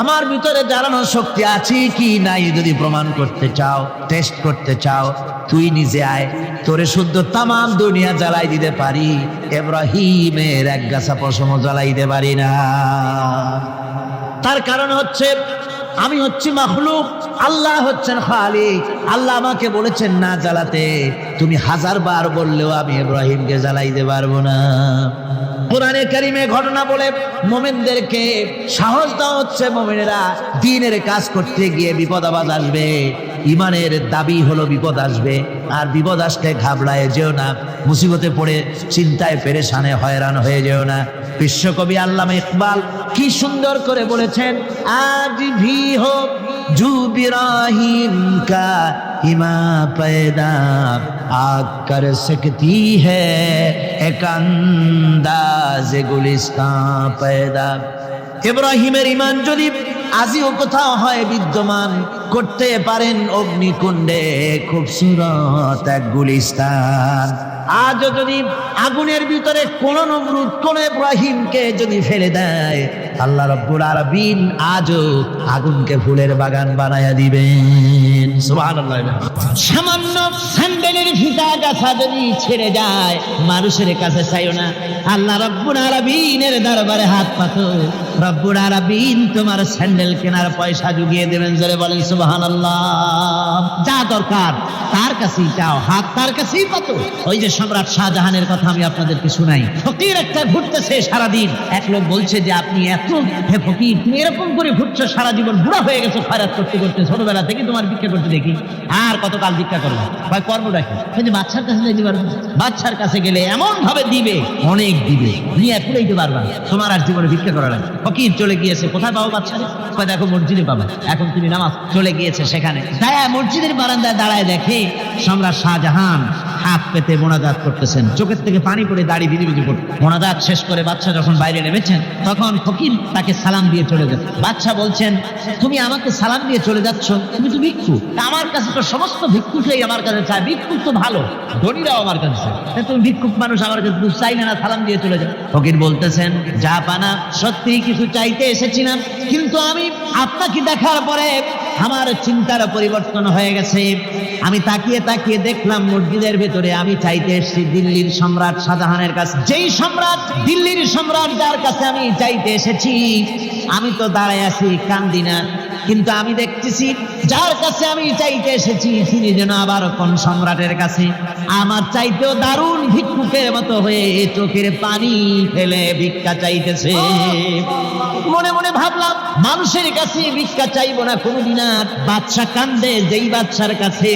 A: আমার ভিতরে জ্বালানোর শক্তি আছে কি নাই যদি প্রমাণ করতে চাও, টেস্ট করতে চাও, তুই নিজে আয়, তোরে শুদ্ধ তামাম দুনিয়া জ্বালাই দিতে পারি, ইব্রাহিমের এক গাছা পশম জ্বালাই দিতে পারি না। তার কারণ হচ্ছে আমি হচ্ছি মাখলুক, আল্লাহ হচ্ছেন খালিক। আল্লাহ আমাকে বলেছেন না জ্বালাতে, তুমি 1000 বার বললেও আমি ইব্রাহিমকে জ্বালাইতে পারবো না। কোরআনে কারীমে ঘটনা বলে মুমিনদেরকে সাহস দেওয়া হচ্ছে, মুমিনেরা দ্বীনের কাজ করতে গিয়ে বিপদ আবাদ আসবে, ঈমানের দাবি হলো বিপদ আসবে, আর বিপদ আসলে ঘাবড়ায় যেও না, মুসিবতে পড়ে চিন্তায় পেরেশানে হয়রান হয়ে যেও না। বিশ্বকবি আল্লামা ইকবাল কি সুন্দর করে বলেছেন, আজ ভি হো জু ইব্রাহিম কা इमा पैदा आग कर सकती है एक अंदाज गुलिस्तां पैदा। ইব্রাহিমের ঈমান যদি আজিও কোথাও হয় বিদ্যমান, করতে পারেন অগ্নিকুণ্ডে খুবসুরত এক গুলিস্তান। আজও যদি আগুনের ভিতরে কোন নমরুদ কোন ইব্রাহিমকে যদি ফেলে দেয়, আল্লাহ রাব্বুল আলামিন আজও আগুনকে ফুলের বাগান বানায়া দিবেন। সুবহানাল্লাহ। সামান্য স্যান্ডেলের ফিতা গাছা যদি ছেড়ে যায়, মানুষের কাছে চাইও না, আল্লাহ রাব্বুল আলামিনের দরবারে হাত পাতো, রব্বুল আলামিন তোমার স্যান্ডেল কেনার পয়সা জুগিয়ে দেবেন। জোরে বলেন সুবহানাল্লাহ। যা দরকার তার কাছেই চাও, হাত তার কাছেই পাতো। ওই যে সম্রাট শাহজাহানের কথা আমি আপনাদেরকে শুনাই। ফকির একটা ঘুরতেছে সারাদিন, এক লোক বলছে যে আপনি এত হে ফকির, তুমি এরকম করে ঘুরছো সারা জীবন, বুড়া হয়ে গেছো খয়রাত করতে করতে, ছোটবেলা থেকে তোমার ভিক্ষা করতে দেখি, আর কতকাল ভিক্ষা করবো, ভাই কর্ম রাখি। যে বাচ্চার কাছে যাইতে পারবো, বাচ্চার কাছে গেলে এমন ভাবে দিবে, অনেক দিবে, নিয়ে পুরাইতে পারবা, তোমার আর জীবনে ভিক্ষা করা লাগে। ফকির চলে গিয়েছে, কোথায় পাবো বাচ্চারে? দেখো মসজিদে পাবা, এখন তুমি নামাজ। চলে গিয়েছে সেখানে, দায়া মসজিদের বারান্দায় দাঁড়ায় দেখে সম্রাট শাহজাহান হাত পেতে মোনাজাত করতেছেন, চোখের থেকে পানি পড়ে দাড়ি ভিজে ভিজে পড়ে। মোনাজাত শেষ করে বাচ্চা যখন বাইরে নেমেছেন, তখন ফকির তাকে সালাম দিয়ে চলে যাচ্ছে। বাচ্চা বলছেন, তুমি আমাকে সালাম দিয়ে চলে যাচ্ছ, তুমি তো ভিক্ষু, আমার কাছে তো সমস্ত ভিক্ষুকই আমার কাছে চায়, ভিক্ষুক তো ভালো, ধনীরাও আমার কাছে চায়, তুমি ভিক্ষুক মানুষ আমার কাছে চাইলে না, সালাম দিয়ে চলে যাও। ফকির বলতেছেন, যা পানা সত্যি কিছু চাইতে এসেছিলাম, কিন্তু আমি আপনাকে দেখার পরে আমার চিন্তার পরিবর্তন হয়ে গেছে। আমি তাকিয়ে তাকিয়ে দেখলাম মসজিদের ভেতরে, আমি চাইতে এসেছি দিল্লির সম্রাট শাহজাহানের কাছে। যেই সম্রাট, দিল্লির সম্রাট যার কাছে আমি চাইতে এসেছি, আমি তো দাঁড়ায় আছি, কান্দি না, কিন্তু আমি দেখতেছি যার কাছে আমি চাইতে এসেছি তিনি যেন আবার কোন সম্রাটের কাছে আমার চাইতেও দারুণ ভিক্ষুকের মতো হয়ে চোখের পানি ফেলে ভিক্ষা চাইতেছে। মনে মনে ভাবলাম, মানুষের কাছে ভিক্ষা চাইবো না কোনোদিন আর। বাদশা কান্দে, যেই বাদশার কাছে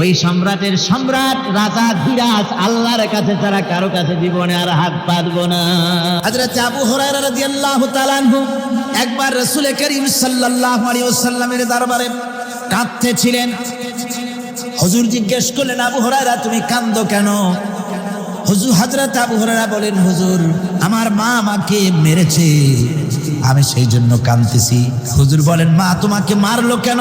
A: ওই সম্রাটের সম্রাট রাজা ধীরাজ আল্লাহর কাছে ছাড়া কারো কাছে জীবনে আর হাত পাতবো না। হযরত আবু হুরায়রা রাদিয়াল্লাহু তাআলা আনহু একবার রাসূল করিম সাল্লাল্লাহু আলাইহি ওয়াসাল্লামের দরবারে কাঁদতেছিলেন। হুজুর জিজ্ঞেস করলেন, আবু হুরায়রা তুমি কাঁদো কেন? হুজুর হযরত আবু হুরায়রা বলেন, হুজুর আমার মা আমাকে মেরেছে, আমি সেই জন্য কাঁদতেছি। হুজুর বলেন, মা তোমাকে মারলো কেন?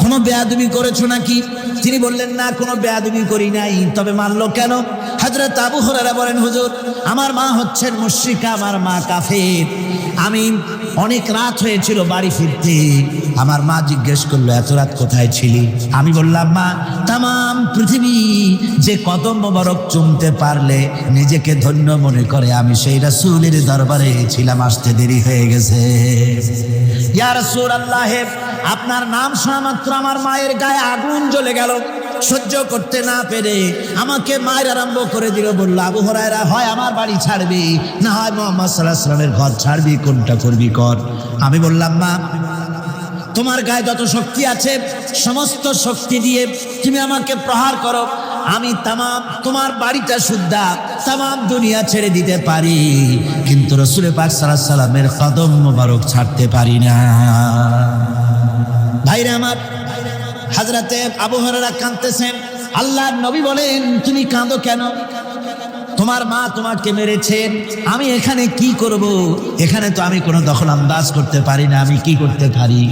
A: কোনো বেয়াদবি করেছো নাকি? তিনি বললেন, না কোনো বেয়াদবি করি নাই, তবে মারলো কেন? হযরত আবু হুরায়রা বলেন, হুজুর আমার মা হচ্ছেন মুশরিকা, আমার মা কাফের। আমি অনেক রাত হয়েছিল বাড়ি ফিরতে, আমার মা জিজ্ঞেস করলো এত রাত কোথায় ছিলি? আমি বললাম, মা তাম পৃথিবী যে কদম মোবারক চুমতে পারলে নিজেকে ধন্য মনে করে, আমি সেই রাসূলের দরবারে ছিলাম, আসতে দেরি হয়ে গেছে। ইয়া রাসূলুল্লাহ, আপনার নাম শোনা মাত্র আমার মায়ের গায়ে আগুন জ্বলে গেল, সহ্য করতে না পেরে আমাকে মায়ের আরম্ভ করে দিল। বললো, আবু হুরায়রা হয় আমার বাড়ি ছাড়বি, না হয় মুহাম্মদ সাল্লাল্লাহু আলাইহি ওয়াসাল্লামের ঘর ছাড়বি, কোনটা করবি কর। আমি বললাম, মা তোমার গায়ে যত শক্তি আছে সমস্ত শক্তি দিয়ে তুমি আমাকে প্রহার করো, আমি তামাম তোমার বাড়িটা সুদ্ধা তামাম দুনিয়া ছেড়ে দিতে পারি, কিন্তু রাসূল পাক সাল্লাল্লাহু আলাইহি ওয়াসাল্লামের কদম মোবারক ছাড়তে পারি না। ভাইরা আমার, হযরতে আবু হুরায়রা কাঁদতেছেন। আল্লাহর নবী বলেন, তুমি কাঁদো কেন? তোমার মা তোমাকে মেরেছেন, আমি এখানে কি করব? এখানে তো আমি কোনো দখল আন্দাজ করতে পারি না, আমি কি করতে পারি?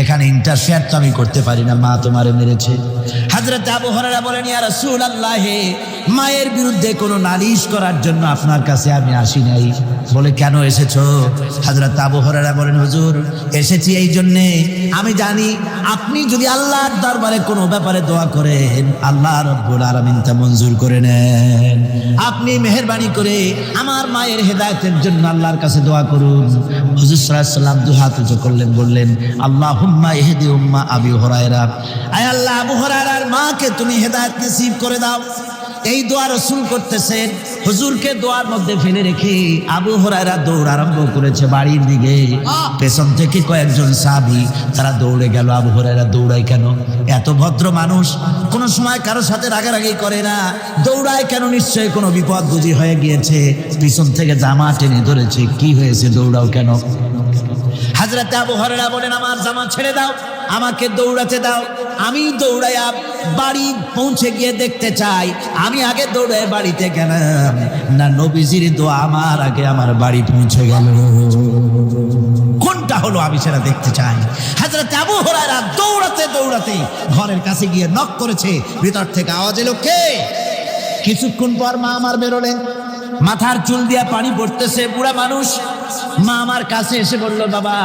A: এখানে ইন্টারফেয়ার তো আমি করতে পারি না, মা তোমারে মেরেছে। হযরত আবু হুরায়রা বলেন, ইয়া রাসূলুল্লাহ, মায়ের বিরুদ্ধে কোনো নালিশ করার জন্য আপনার কাছে আমি আসি নাই। বলে, কেন এসেছো? হযরত আবু হুরায়রা বলেন, হুজুর এসেছি এই জন্যে, আমি জানি আপনি যদি আল্লাহর দরবারে কোনো ব্যাপারে দোয়া করেন, আল্লাহ রাব্বুল আলামিন তা মঞ্জুর করে নেন। আপনি মেহেরবানি করে আমার মায়ের হেদায়েতের জন্য আল্লাহর কাছে দোয়া করুন। হুজুর সাল্লাল্লাহু আলাইহি ওয়াসাল্লাম দুই হাত উঁচু করলেন, বললেন, আল্লাহুম্মা ইহদি উম্মা আবি হুরায়রা, আয় আল্লাহ আবু হুরায়রার মাকে তুমি হেদায়েত নসিব করে দাও। এই দোয়া রাসূল করতেছেন। হুজুরকে দোয়ার মধ্যে ফেলে রেখে আবু হুরায়রা দৌড় আরম্ভ করেছে বাড়ির দিকে। পেছন থেকে কয়েকজন সাহাবী তারা দৌড়ে গেল। আবু হুরায়রা দৌড়ায় কেন? এত ভদ্র মানুষ, কোনো সময় কারোর সাথে রাগারাগি করে না, দৌড়ায় কেন? নিশ্চয়ই কোনো বিপদ বুঝি হয়ে গিয়েছে, পিছন থেকে জামা টেনে ধরেছে, কি হয়েছে, দৌড়াও কেন? হযরত আবু হুরায়রা বলেন, আমার জামা ছেড়ে দাও, আমাকে দৌড়াতে দাও।
B: আমি দৌড়াইয়া বাড়ি পৌঁছে গিয়ে দেখতে চাই আমি আগে দৌড়ে বাড়িতে গেলাম না নবীজির দোয়া আমার আগে আমার বাড়ি পৌঁছে গেল। কোনটা হলো আমি সেটা দেখতে চাই। হযরত আবু হুরায়রা দৌড়াতে দৌড়াতে ঘরের কাছে গিয়ে নক করেছে। ভিতর থেকে আওয়াজ এলো, কে? কিছুক্ষণ পর মা আমার বেরোলেন, মাথার চুল দিয়া পানি পড়তেছে, বুড়া মানুষ। মা আমার কাছে এসে বলল, বাবা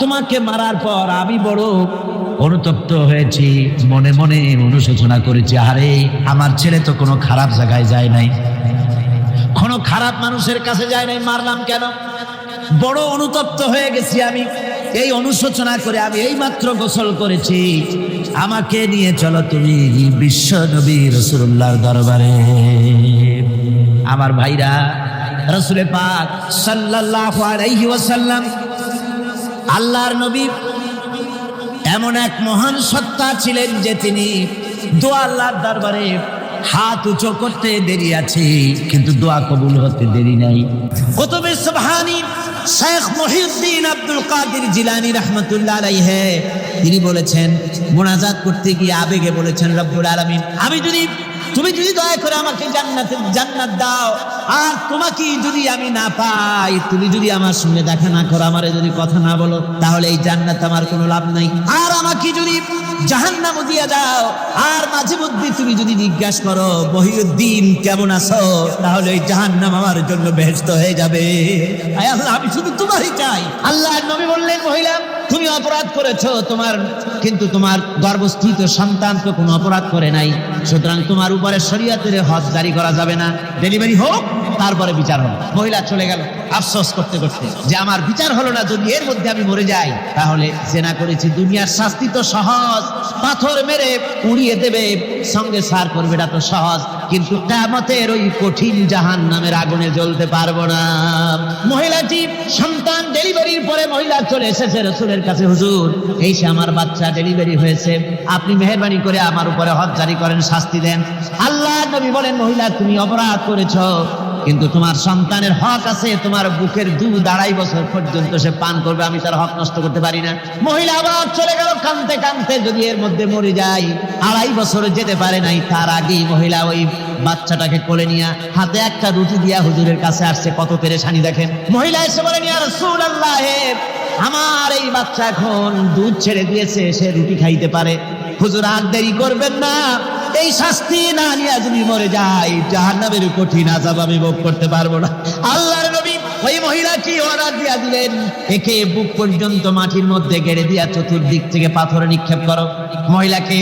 B: তোমাকে মারার পর আমি বড় অনুতপ্ত হয়েছি, মনে মনে অনুশোচনা করেছি, আরে আমার ছেলে তো কোনো খারাপ জায়গায় যায় নাই, কোনো খারাপ মানুষের কাছে যায় নাই, মারলাম কেন? বড় অনুতপ্ত হয়ে গেছি আমি। এই অনুশোচনা করে আমি এই মাত্র গোসল করেছি, আমাকে নিয়ে চলো তুমি বিশ্ব নবী রাসূলুল্লাহর দরবারে। আমার ভাইরা, রাসূল পাক সাল্লাল্লাহু আলাইহি ওয়াসাল্লাম আল্লাহর নবী এমন এক মহান সত্তা ছিলেন যে তিনি দোয়া আল্লাহর দরবারে হাত উঁচু করতে দেরি আছে, কিন্তু দোয়া কবুল হতে দেরি নাই। কুতুবে সুবহানী শেখ মুহিউদ্দিন আব্দুল কাদের জিলানী রাহমাতুল্লাহ আলাইহি তিনি বলেছেন, মুনাজাত করতে গিয়ে আবেগে বলেছেন, রব্বুল আলামিন তুমি যদি দয়া করে আমাকে জান্নাত দাও, আর তোমাকে যদি আমি না পাই, তুমি যদি আমার সঙ্গে দেখা না করো, আমারে যদি কথা না বলো, তাহলে এই জান্নাত আমার কোনো লাভ নাই। আর আমাকে যদি জাহান্নামে দিয়ে দাও, আর মাঝে মধ্যে তুমি যদি জিজ্ঞাসা করো মহিউদ্দিন কেমন আছো, তাহলে এই জাহান্নাম আমার জন্য বেহেশত হয়ে যাবে। আয় আল্লাহ, আমি শুধু তোমারই চাই। আল্লাহর নবী বললেন, মহিলা তুমি অপরাধ করেছো, কিন্তু তোমার গর্ভস্থিত সন্তান তো কোনো অপরাধ করে নাই, সুতরাং তোমার উপরে শরীয়তের হদ জারি করা যাবে না, ডেলিভারি হোক তারপরে বিচার হবে। মহিলা চলে গেল আফসোস করতে করতে যে আমার বিচার হলো না, যদি এর মধ্যে আমি মরে যাই তাহলে জেনা করেছি, দুনিয়ার শাস্তি তো সহজ, পাথর মেরে উড়িয়ে দেবে, সঙ্গে সার করবে, এটা তো সহজ, কিন্তু কিয়ামতের ওই কঠিন জাহান্নামের আগুনে জ্বলতে পারবো না। মহিলাটি সন্তান ডেলিভারির পরে মহিলা চলে এসেছে রাসূলের কাছে, হুজুর এই সে আমার বাচ্চা ডেলিভারি হয়েছে, আপনি মেহেরবানি করে আমার উপরে হদ জারি করেন, শাস্তি দেন। আল্লাহর নবী বলেন, মহিলা তুমি অপরাধ করেছো, কিন্তু তোমার সন্তানের হক আছে, তোমার বুকের দুধ 2.5 বছর পর্যন্ত সে পান করবে, আমি তার হক নষ্ট করতে পারি না। মহিলা আবার চলে গেল কাঁদতে কাঁদতে, যদি এর মধ্যে মরে যাই, 2.5 বছর যেতে পারে নাই, তার আগেই মহিলা ওই বাচ্চাটাকে কোলে নিয়ে হাতে একটা রুটি দিয়া হুজুরের কাছে আসছে। কত পেরেশানি দেখেন। মহিলা এসে বলেন, ইয়া রাসূলুল্লাহ, আমার এই বাচ্চা এখন দুধ ছেড়ে দিয়েছে, সে রুটি খাইতে পারে, হুজুর আর দেরি করবেন না, এই শাস্তি না নিয়ে যদি মরে যাই, জাহান্নামের কঠিন আযাব আমি ভোগ করতে পারবো না। আল্লাহর নবী ওই মহিলাকে অর্ডার দিয়া দিলেন, একে বুক পর্যন্ত মাটির মধ্যে গেড়ে দিয়া চতুর্দিক থেকে পাথর নিক্ষেপ করো। মহিলাকে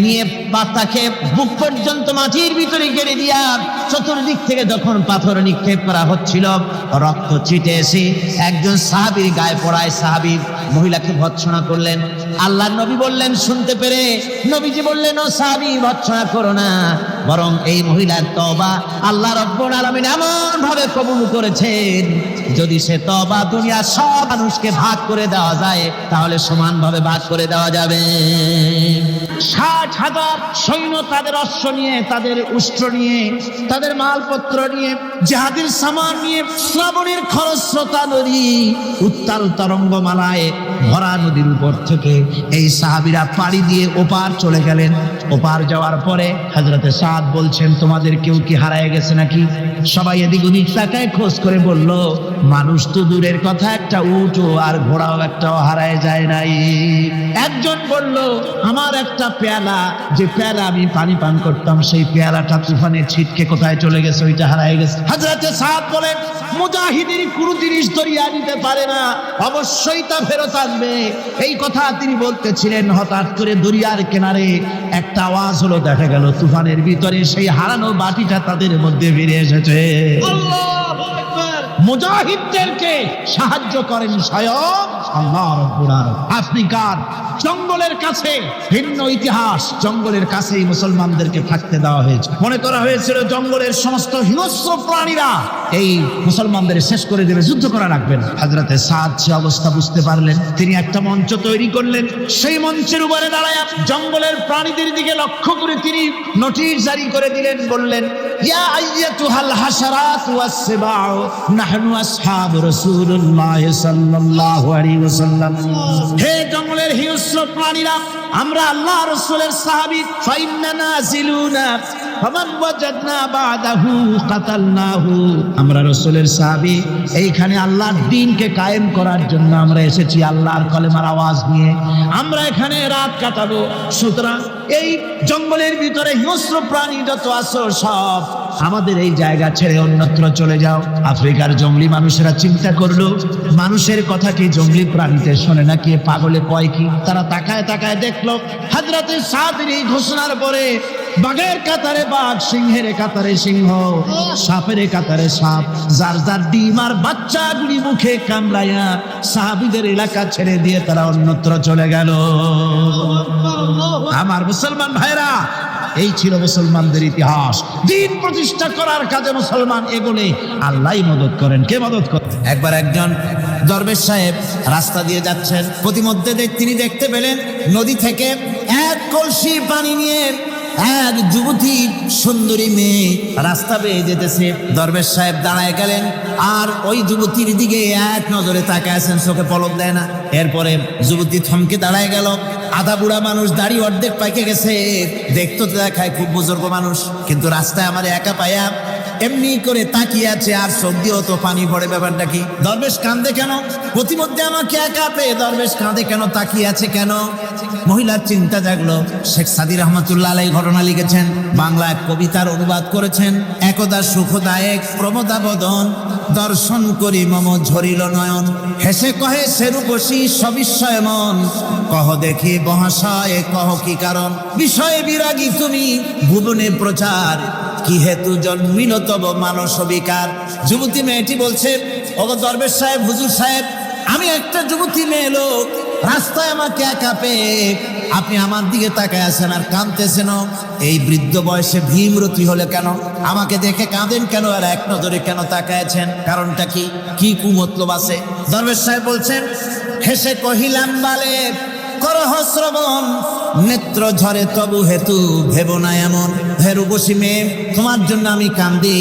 B: নিয়ে বাচ্চাকে বুক পর্যন্ত মাটির ভিতরে গেড়ে দিয়া চতুর্দিক থেকে যখন পাথর নিক্ষেপ করা হচ্ছিল, রক্ত ছিটে এসে একজন সাহাবীর গায়ে পড়ায়, সাহাবী মহিলাকে ভৎসনা করলেন। আল্লাহর নবী বললেন শুনতে পেরে, নবীজি বললেন, ও সাহাবী ভৎসনা করো না, বরং এই মহিলার তওবা আল্লাহ রাব্বুল আলামিন এমন ভাবে কবুল করেছেন, যদি সে তওবা দুনিয়ার সব মানুষকে ভাগ করে দেওয়া যায়, তাহলে সমানভাবে ভাগ করে দেওয়া যাবে। 60,000 সৈন্য তাদের অশ্ব নিয়ে, তাদের উষ্ট্র নিয়ে, তাদের মালপত্র নিয়ে, জিহাদের সামান নিয়ে শ্রাবণের খরস্রোতা নদী, উত্তাল তরঙ্গমালায় ভরা নদীর উপর থেকে এই সাহাবীরা পাড়ি দিয়ে ওপার চলে গেলেন। ওপার যাওয়ার পরে হযরতে সাদ বলছেন, তোমাদের কেউ কি হারায় গেছে নাকি? সবাই এদিক ওদিক তাকায় খোঁজ করে বলল, মানুষ তো দূরের কথা, একটা উট আর ঘোড়াও একটাও হারায় যায় নাই। একজন বলল, আমার একটা পেয়ালা, যে পেয়ালা আমি পানি পান করতাম, সেই পেয়ালাটা তুফানে ছিটকে কোথায় চলে গেছে, ওইটা হারায় গেছে। হযরতে সাদ বলেন, মুজাহিদের কোনো জিনিস দরিয়া নিতে পারে না, অবশ্যই তা ফেরত আসবে। এই কথা তিনি বলতেছিলেন, হঠাৎ করে দরিয়ার কিনারে একটা আওয়াজ হলো, দেখা গেল তুফানের ভিতরে সেই হারানো বাটিটা তাদের মধ্যে ফিরে এসেছে। আল্লাহু আকবার। মুজাহিদদেরকে সাহায্য করেন স্বয়ং আল্লাহ রাব্বুল আলামিন। আফ্রিকার জঙ্গলের কাছে ভিন্ন ইতিহাস, জঙ্গলের কাছেই মুসলমানদেরকে থাকতে দেওয়া হয়েছে। মনে করা হয়েছিল জঙ্গলের সমস্ত হিংস্র প্রাণীরা এই মুসলমানদের শেষ করে দেবে, যুদ্ধ করা রাখবেন। হযরতে সাদ সে অবস্থা বুঝতে পারলেন, তিনি একটা মঞ্চ তৈরি করলেন। সেই মঞ্চের উপরে দাঁড়ায় জঙ্গলের প্রাণীদের দিকে লক্ষ্য করে তিনি নোটিশ জারি করে দিলেন, বললেন, ইয়া আইয়াতুহাল হাশারাত ওয়াস সিবাউ নাহনু আসহাবু রাসূলুল্লাহ সাল্লাল্লাহু আলাইহি ওয়াসাল্লাম। হে জঙ্গলের হিংস্র হিংস্র প্রাণীরা, আমরা আল্লাহ রাসূলের সাহাবী, ফাইন্না নাজিলুনা ফামান ওয়াজাদনা বাদাহু কাতালনাহু, আমরা রাসূলের সাহাবী, এইখানে আল্লাহর দ্বীনকে কায়েম করার জন্য আমরা এসেছি আল্লাহর কলেমার আওয়াজ নিয়ে, আমরা এখানে রাত কাটাবো। সুতরাং এই জঙ্গলের ভিতরে হিংস্র প্রাণী যত আছো সব আমাদের এই জায়গা ছেড়ে অন্যত্র চলে যাও। আফ্রিকার জঙ্গলি মানুষেরা চিন্তা করলো, মানুষের কথা কি জঙ্গলি প্রাণীতে শোনে না, কি পাগলে কয় কি? তারা তাকায় তাকায় দেখলো হযরতে সাদের এই ঘোষণার পরে বাঘের কাতারে বাঘ, সিংহের কাতারে সিংহ, সাপের কাতারে সাপ, যার যার ডিম আর বাচ্চাগুলি মুখে কামড়াইয়া সাহাবীদের এলাকা ছেড়ে দিয়ে তারা অন্যত্র চলে গেল। আমার মুসলমান ভাইরা, এই ছিল মুসলমানদের ইতিহাস। দ্বীন প্রতিষ্ঠা করার কাজে মুসলমান এগোলে আল্লাহই মদত করেন। কে মদত করেন? একবার একজন দরবেশ সাহেব রাস্তা দিয়ে যাচ্ছেন, প্রতিমধ্যে তিনি দেখতে পেলেন নদী থেকে এক কলসি পানি নিয়ে এক যুবতী সুন্দরী মেয়ে রাস্তা বেয়ে যেতেছে। দরবেশ সাহেব দাঁড়ায় গেলেন আর ওই যুবতীর দিকে এক নজরে তাকায় আছেন, চোখে পলক দেয় না। এরপরে যুবতী থমকে দাঁড়ায় গেল। আধা বুড়া মানুষ, দাড়ি অর্ধেক পাইকে গেছে, দেখতে তো দেখায় খুব বুজুর্গ মানুষ, কিন্তু রাস্তায় আমার একা পায়া এমনি করে তাকিয়ে আছে আর চোখ দিয়েও তো পানি পড়ে। ব্যাপারটা কি? দরবেশ কাঁদে কেন? প্রতিমধ্যে আমাকে একা পেয়ে দরবেশ কাঁদে কেন, তাকিয়ে আছে কেন? মহিলার চিন্তা জাগলো। শেখ সাদী রহমাতুল্লাহ আলাইহি ঘটনা লিখেছেন, বাংলা এক কবিতার অনুবাদ করেছেন। একদা সুখদায়ক প্রমোদাবদন দর্শন করি মম ঝরিল নয়ন, হেসে কহে সেরূপসী সবিস্ময় মন, কহ দেখি মহাশয় কহ কি কারণ, বিষয়ে বিরাগী তুমি ভুবনে প্রচার, কি হেতু জন্মিল তব মানস বিকার। যুবতী মেয়েটি বলছে, ওগো দরবেশ সাহেব, হুজুর সাহেব, আমি একটা যুবতী মেয়ে লোক, রাস্তায় আমাকে একা পেয়ে আপনি আমার দিকে তাকায় আছেন আর কাঁদতেছেন। এই বৃদ্ধ বয়সে ভীমরতি হলে কেন? আমাকে দেখে কাঁদেন কেন আর এক নজরে কেন তাকায়ছেন? কারণটা কি? কি কুমতলব আছে? দরবেশ সাহেব বলছেন, হেসে কহিলাম বালে করহ শ্রবণ, নেত্র ঝরে তবু হেতু ভেব না এমন। হে রূপসী মেয়ে, তোমার জন্য আমি কান্দি,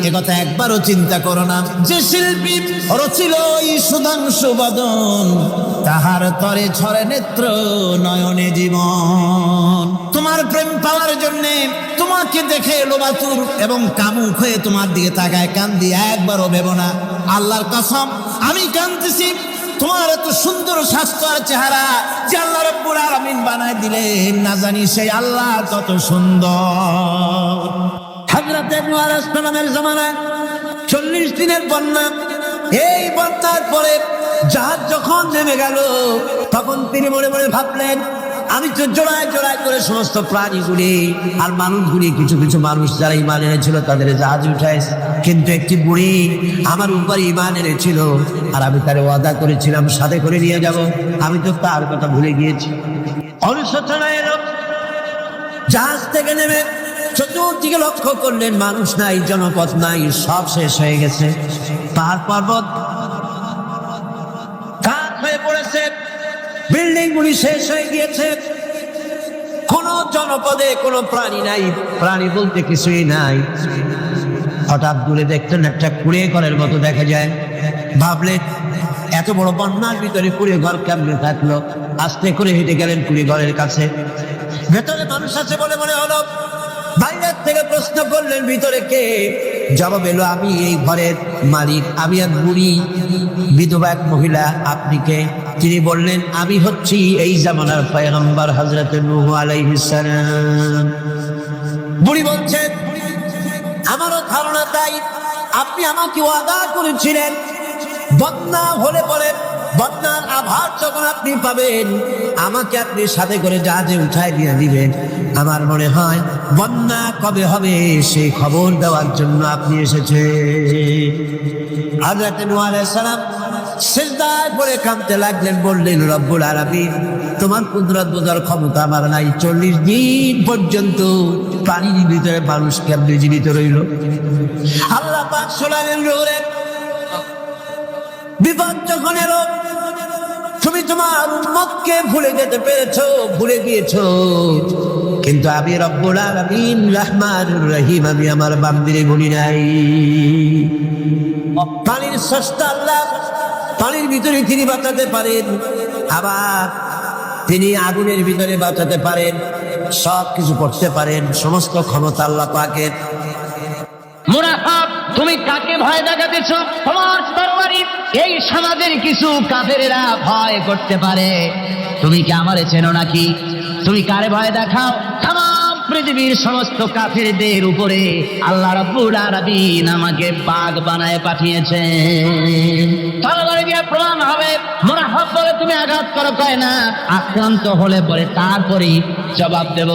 B: একথা একবারও চিন্তা করো না। যে শিল্পী রচিল এই সুধাংশু বদন, তাহার তরে ঝরে নেত্র নয়নে জীবন। তোমার প্রেম পাওয়ার জন্যে তোমাকে দেখে লোবাতুর এবং কামুক হয়ে তোমার দিকে তাকায় কান্দি, একবারও ভেব না। আল্লাহর কসম আমি কাঁদতেছি, তোমার এত সুন্দর স্বাস্থ্য আর চেহারা যে আল্লাহ রাব্বুল আলামিন বানায় দিলেন, না জানি সেই আল্লাহ কত সুন্দর। হযরত নূহ আলাইহিস সালামের জামানায় 40 দিনের বন্যা। এই বন্যার পরে জাহাজ যখন নেমে গেল, তখন তিনি মনে মনে ভাবলেন, আমি তো জোড়ায় জোড়ায় করে সমস্ত প্রাণীগুলি আর মানুষগুলি, কিছু কিছু মানুষ যারা ঈমান এনেছিল তাদের জাহাজে উঠাইছে, কিন্তু একটি বুড়ি আমার উপর ঈমান এনেছিল আর আমি তার ওয়াদা করেছিলাম সাথে করে নিয়ে যাব, আমি তো তার কথা ভুলে গিয়েছি। অনুশোচনা এলো। জাহাজ থেকে নেমে চতুর্দিকে লক্ষ্য করলেন, মানুষ নাই, জনপদ নাই, সব শেষ হয়ে গেছে। পাহাড় পর্বত কাঠ হয়ে পড়েছে, বিল্ডিং গুলি শেষ হয়ে গিয়েছে, কোন জনপদে কোনো প্রাণী নাই, প্রাণী বলতে কিছুই নাই। হঠাৎ দূরে দেখতেন একটা কুড়ে ঘরের মতো দেখা যায়। ভাবলেন, এত বড় বন্যার ভিতরে কুড়ে ঘর কেমনে থাকলো? আস্তে করে হেঁটে গেলেন কুড়ে ঘরের কাছে। ভেতরে মানুষ আছে বলে মনে হলো। বাইরের থেকে প্রশ্ন করলেন, ভিতরে কে? জবাব এলো, আমি এই ঘরের মালিক, আমি এক বুড়ি বিধবা এক মহিলা। আপনি কে? তিনি বললেন, আমি হচ্ছি এই জামানার পয়গম্বর হযরত নূহ আলাইহিস সালাম। বুড়ি বলছেন, আমারও ধারণা তাই। আপনি আমাকে ওয়াদা করেছিলেন বন্যা হলে পরে, বন্যার আভার যখন আপনি পাবেন, আমাকে আপনি সাথে করে জাহাজে উঠায় দিয়ে দিবেন। আমার মনে হয় বন্যা কবে হবে সেই খবর দেওয়ার জন্য আপনি এসেছেন। হযরত নূহ আলাইহিস সালাম সিজদায় পড়ে কাঁদতে লাগলেন, বললেন, রব্বুল আলামিন, তোমার কুদরত বোঝার ক্ষমতা আমার নাই। 40 দিন পর্যন্ত পানির ভিতরে মানুষ কেমনে জীবিত রইল? আল্লাহ পাক শোনালেন, রোরে বিপদ যখন এলো, তুমি তোমার উম্মতকে ভুলে যেতে পেরেছো, ভুলে গিয়েছো, কিন্তু আমি রব্বুল আলামিন রহমানুর রহিম, আমি আমার বান্দিরে ভুলি নাই। পানির স্রষ্টা আল্লাহ, পানির ভিতরে তিনি বাঁচাতে পারেন, আবার
C: তিনি আগুনের ভিতরে বাঁচাতে পারেন, সব কিছু করতে পারেন, সমস্ত ক্ষমতা আল্লাহ পাকের।
D: মুনাফিক, তুমি কাকে ভয় দেখাতেছ? তোমার তরবারি এই সমাজের কিছু কাফেরেরা ভয় করতে পারে। তুমি কি আমারে চেনো নাকি? তুমি কারে ভয় দেখাও? তামাম পৃথিবীর সমস্ত কাফেরদের উপরে আল্লাহ রাব্বুল আলামিন আমাকে বাঘ বানায় পাঠিয়েছেন। তরবারি দিয়ে প্রমাণ হবে। মুনাফিক বলে তুমি আঘাত করো, কয় না, আক্রান্ত হলে পরে তারপরেই জবাব দেব।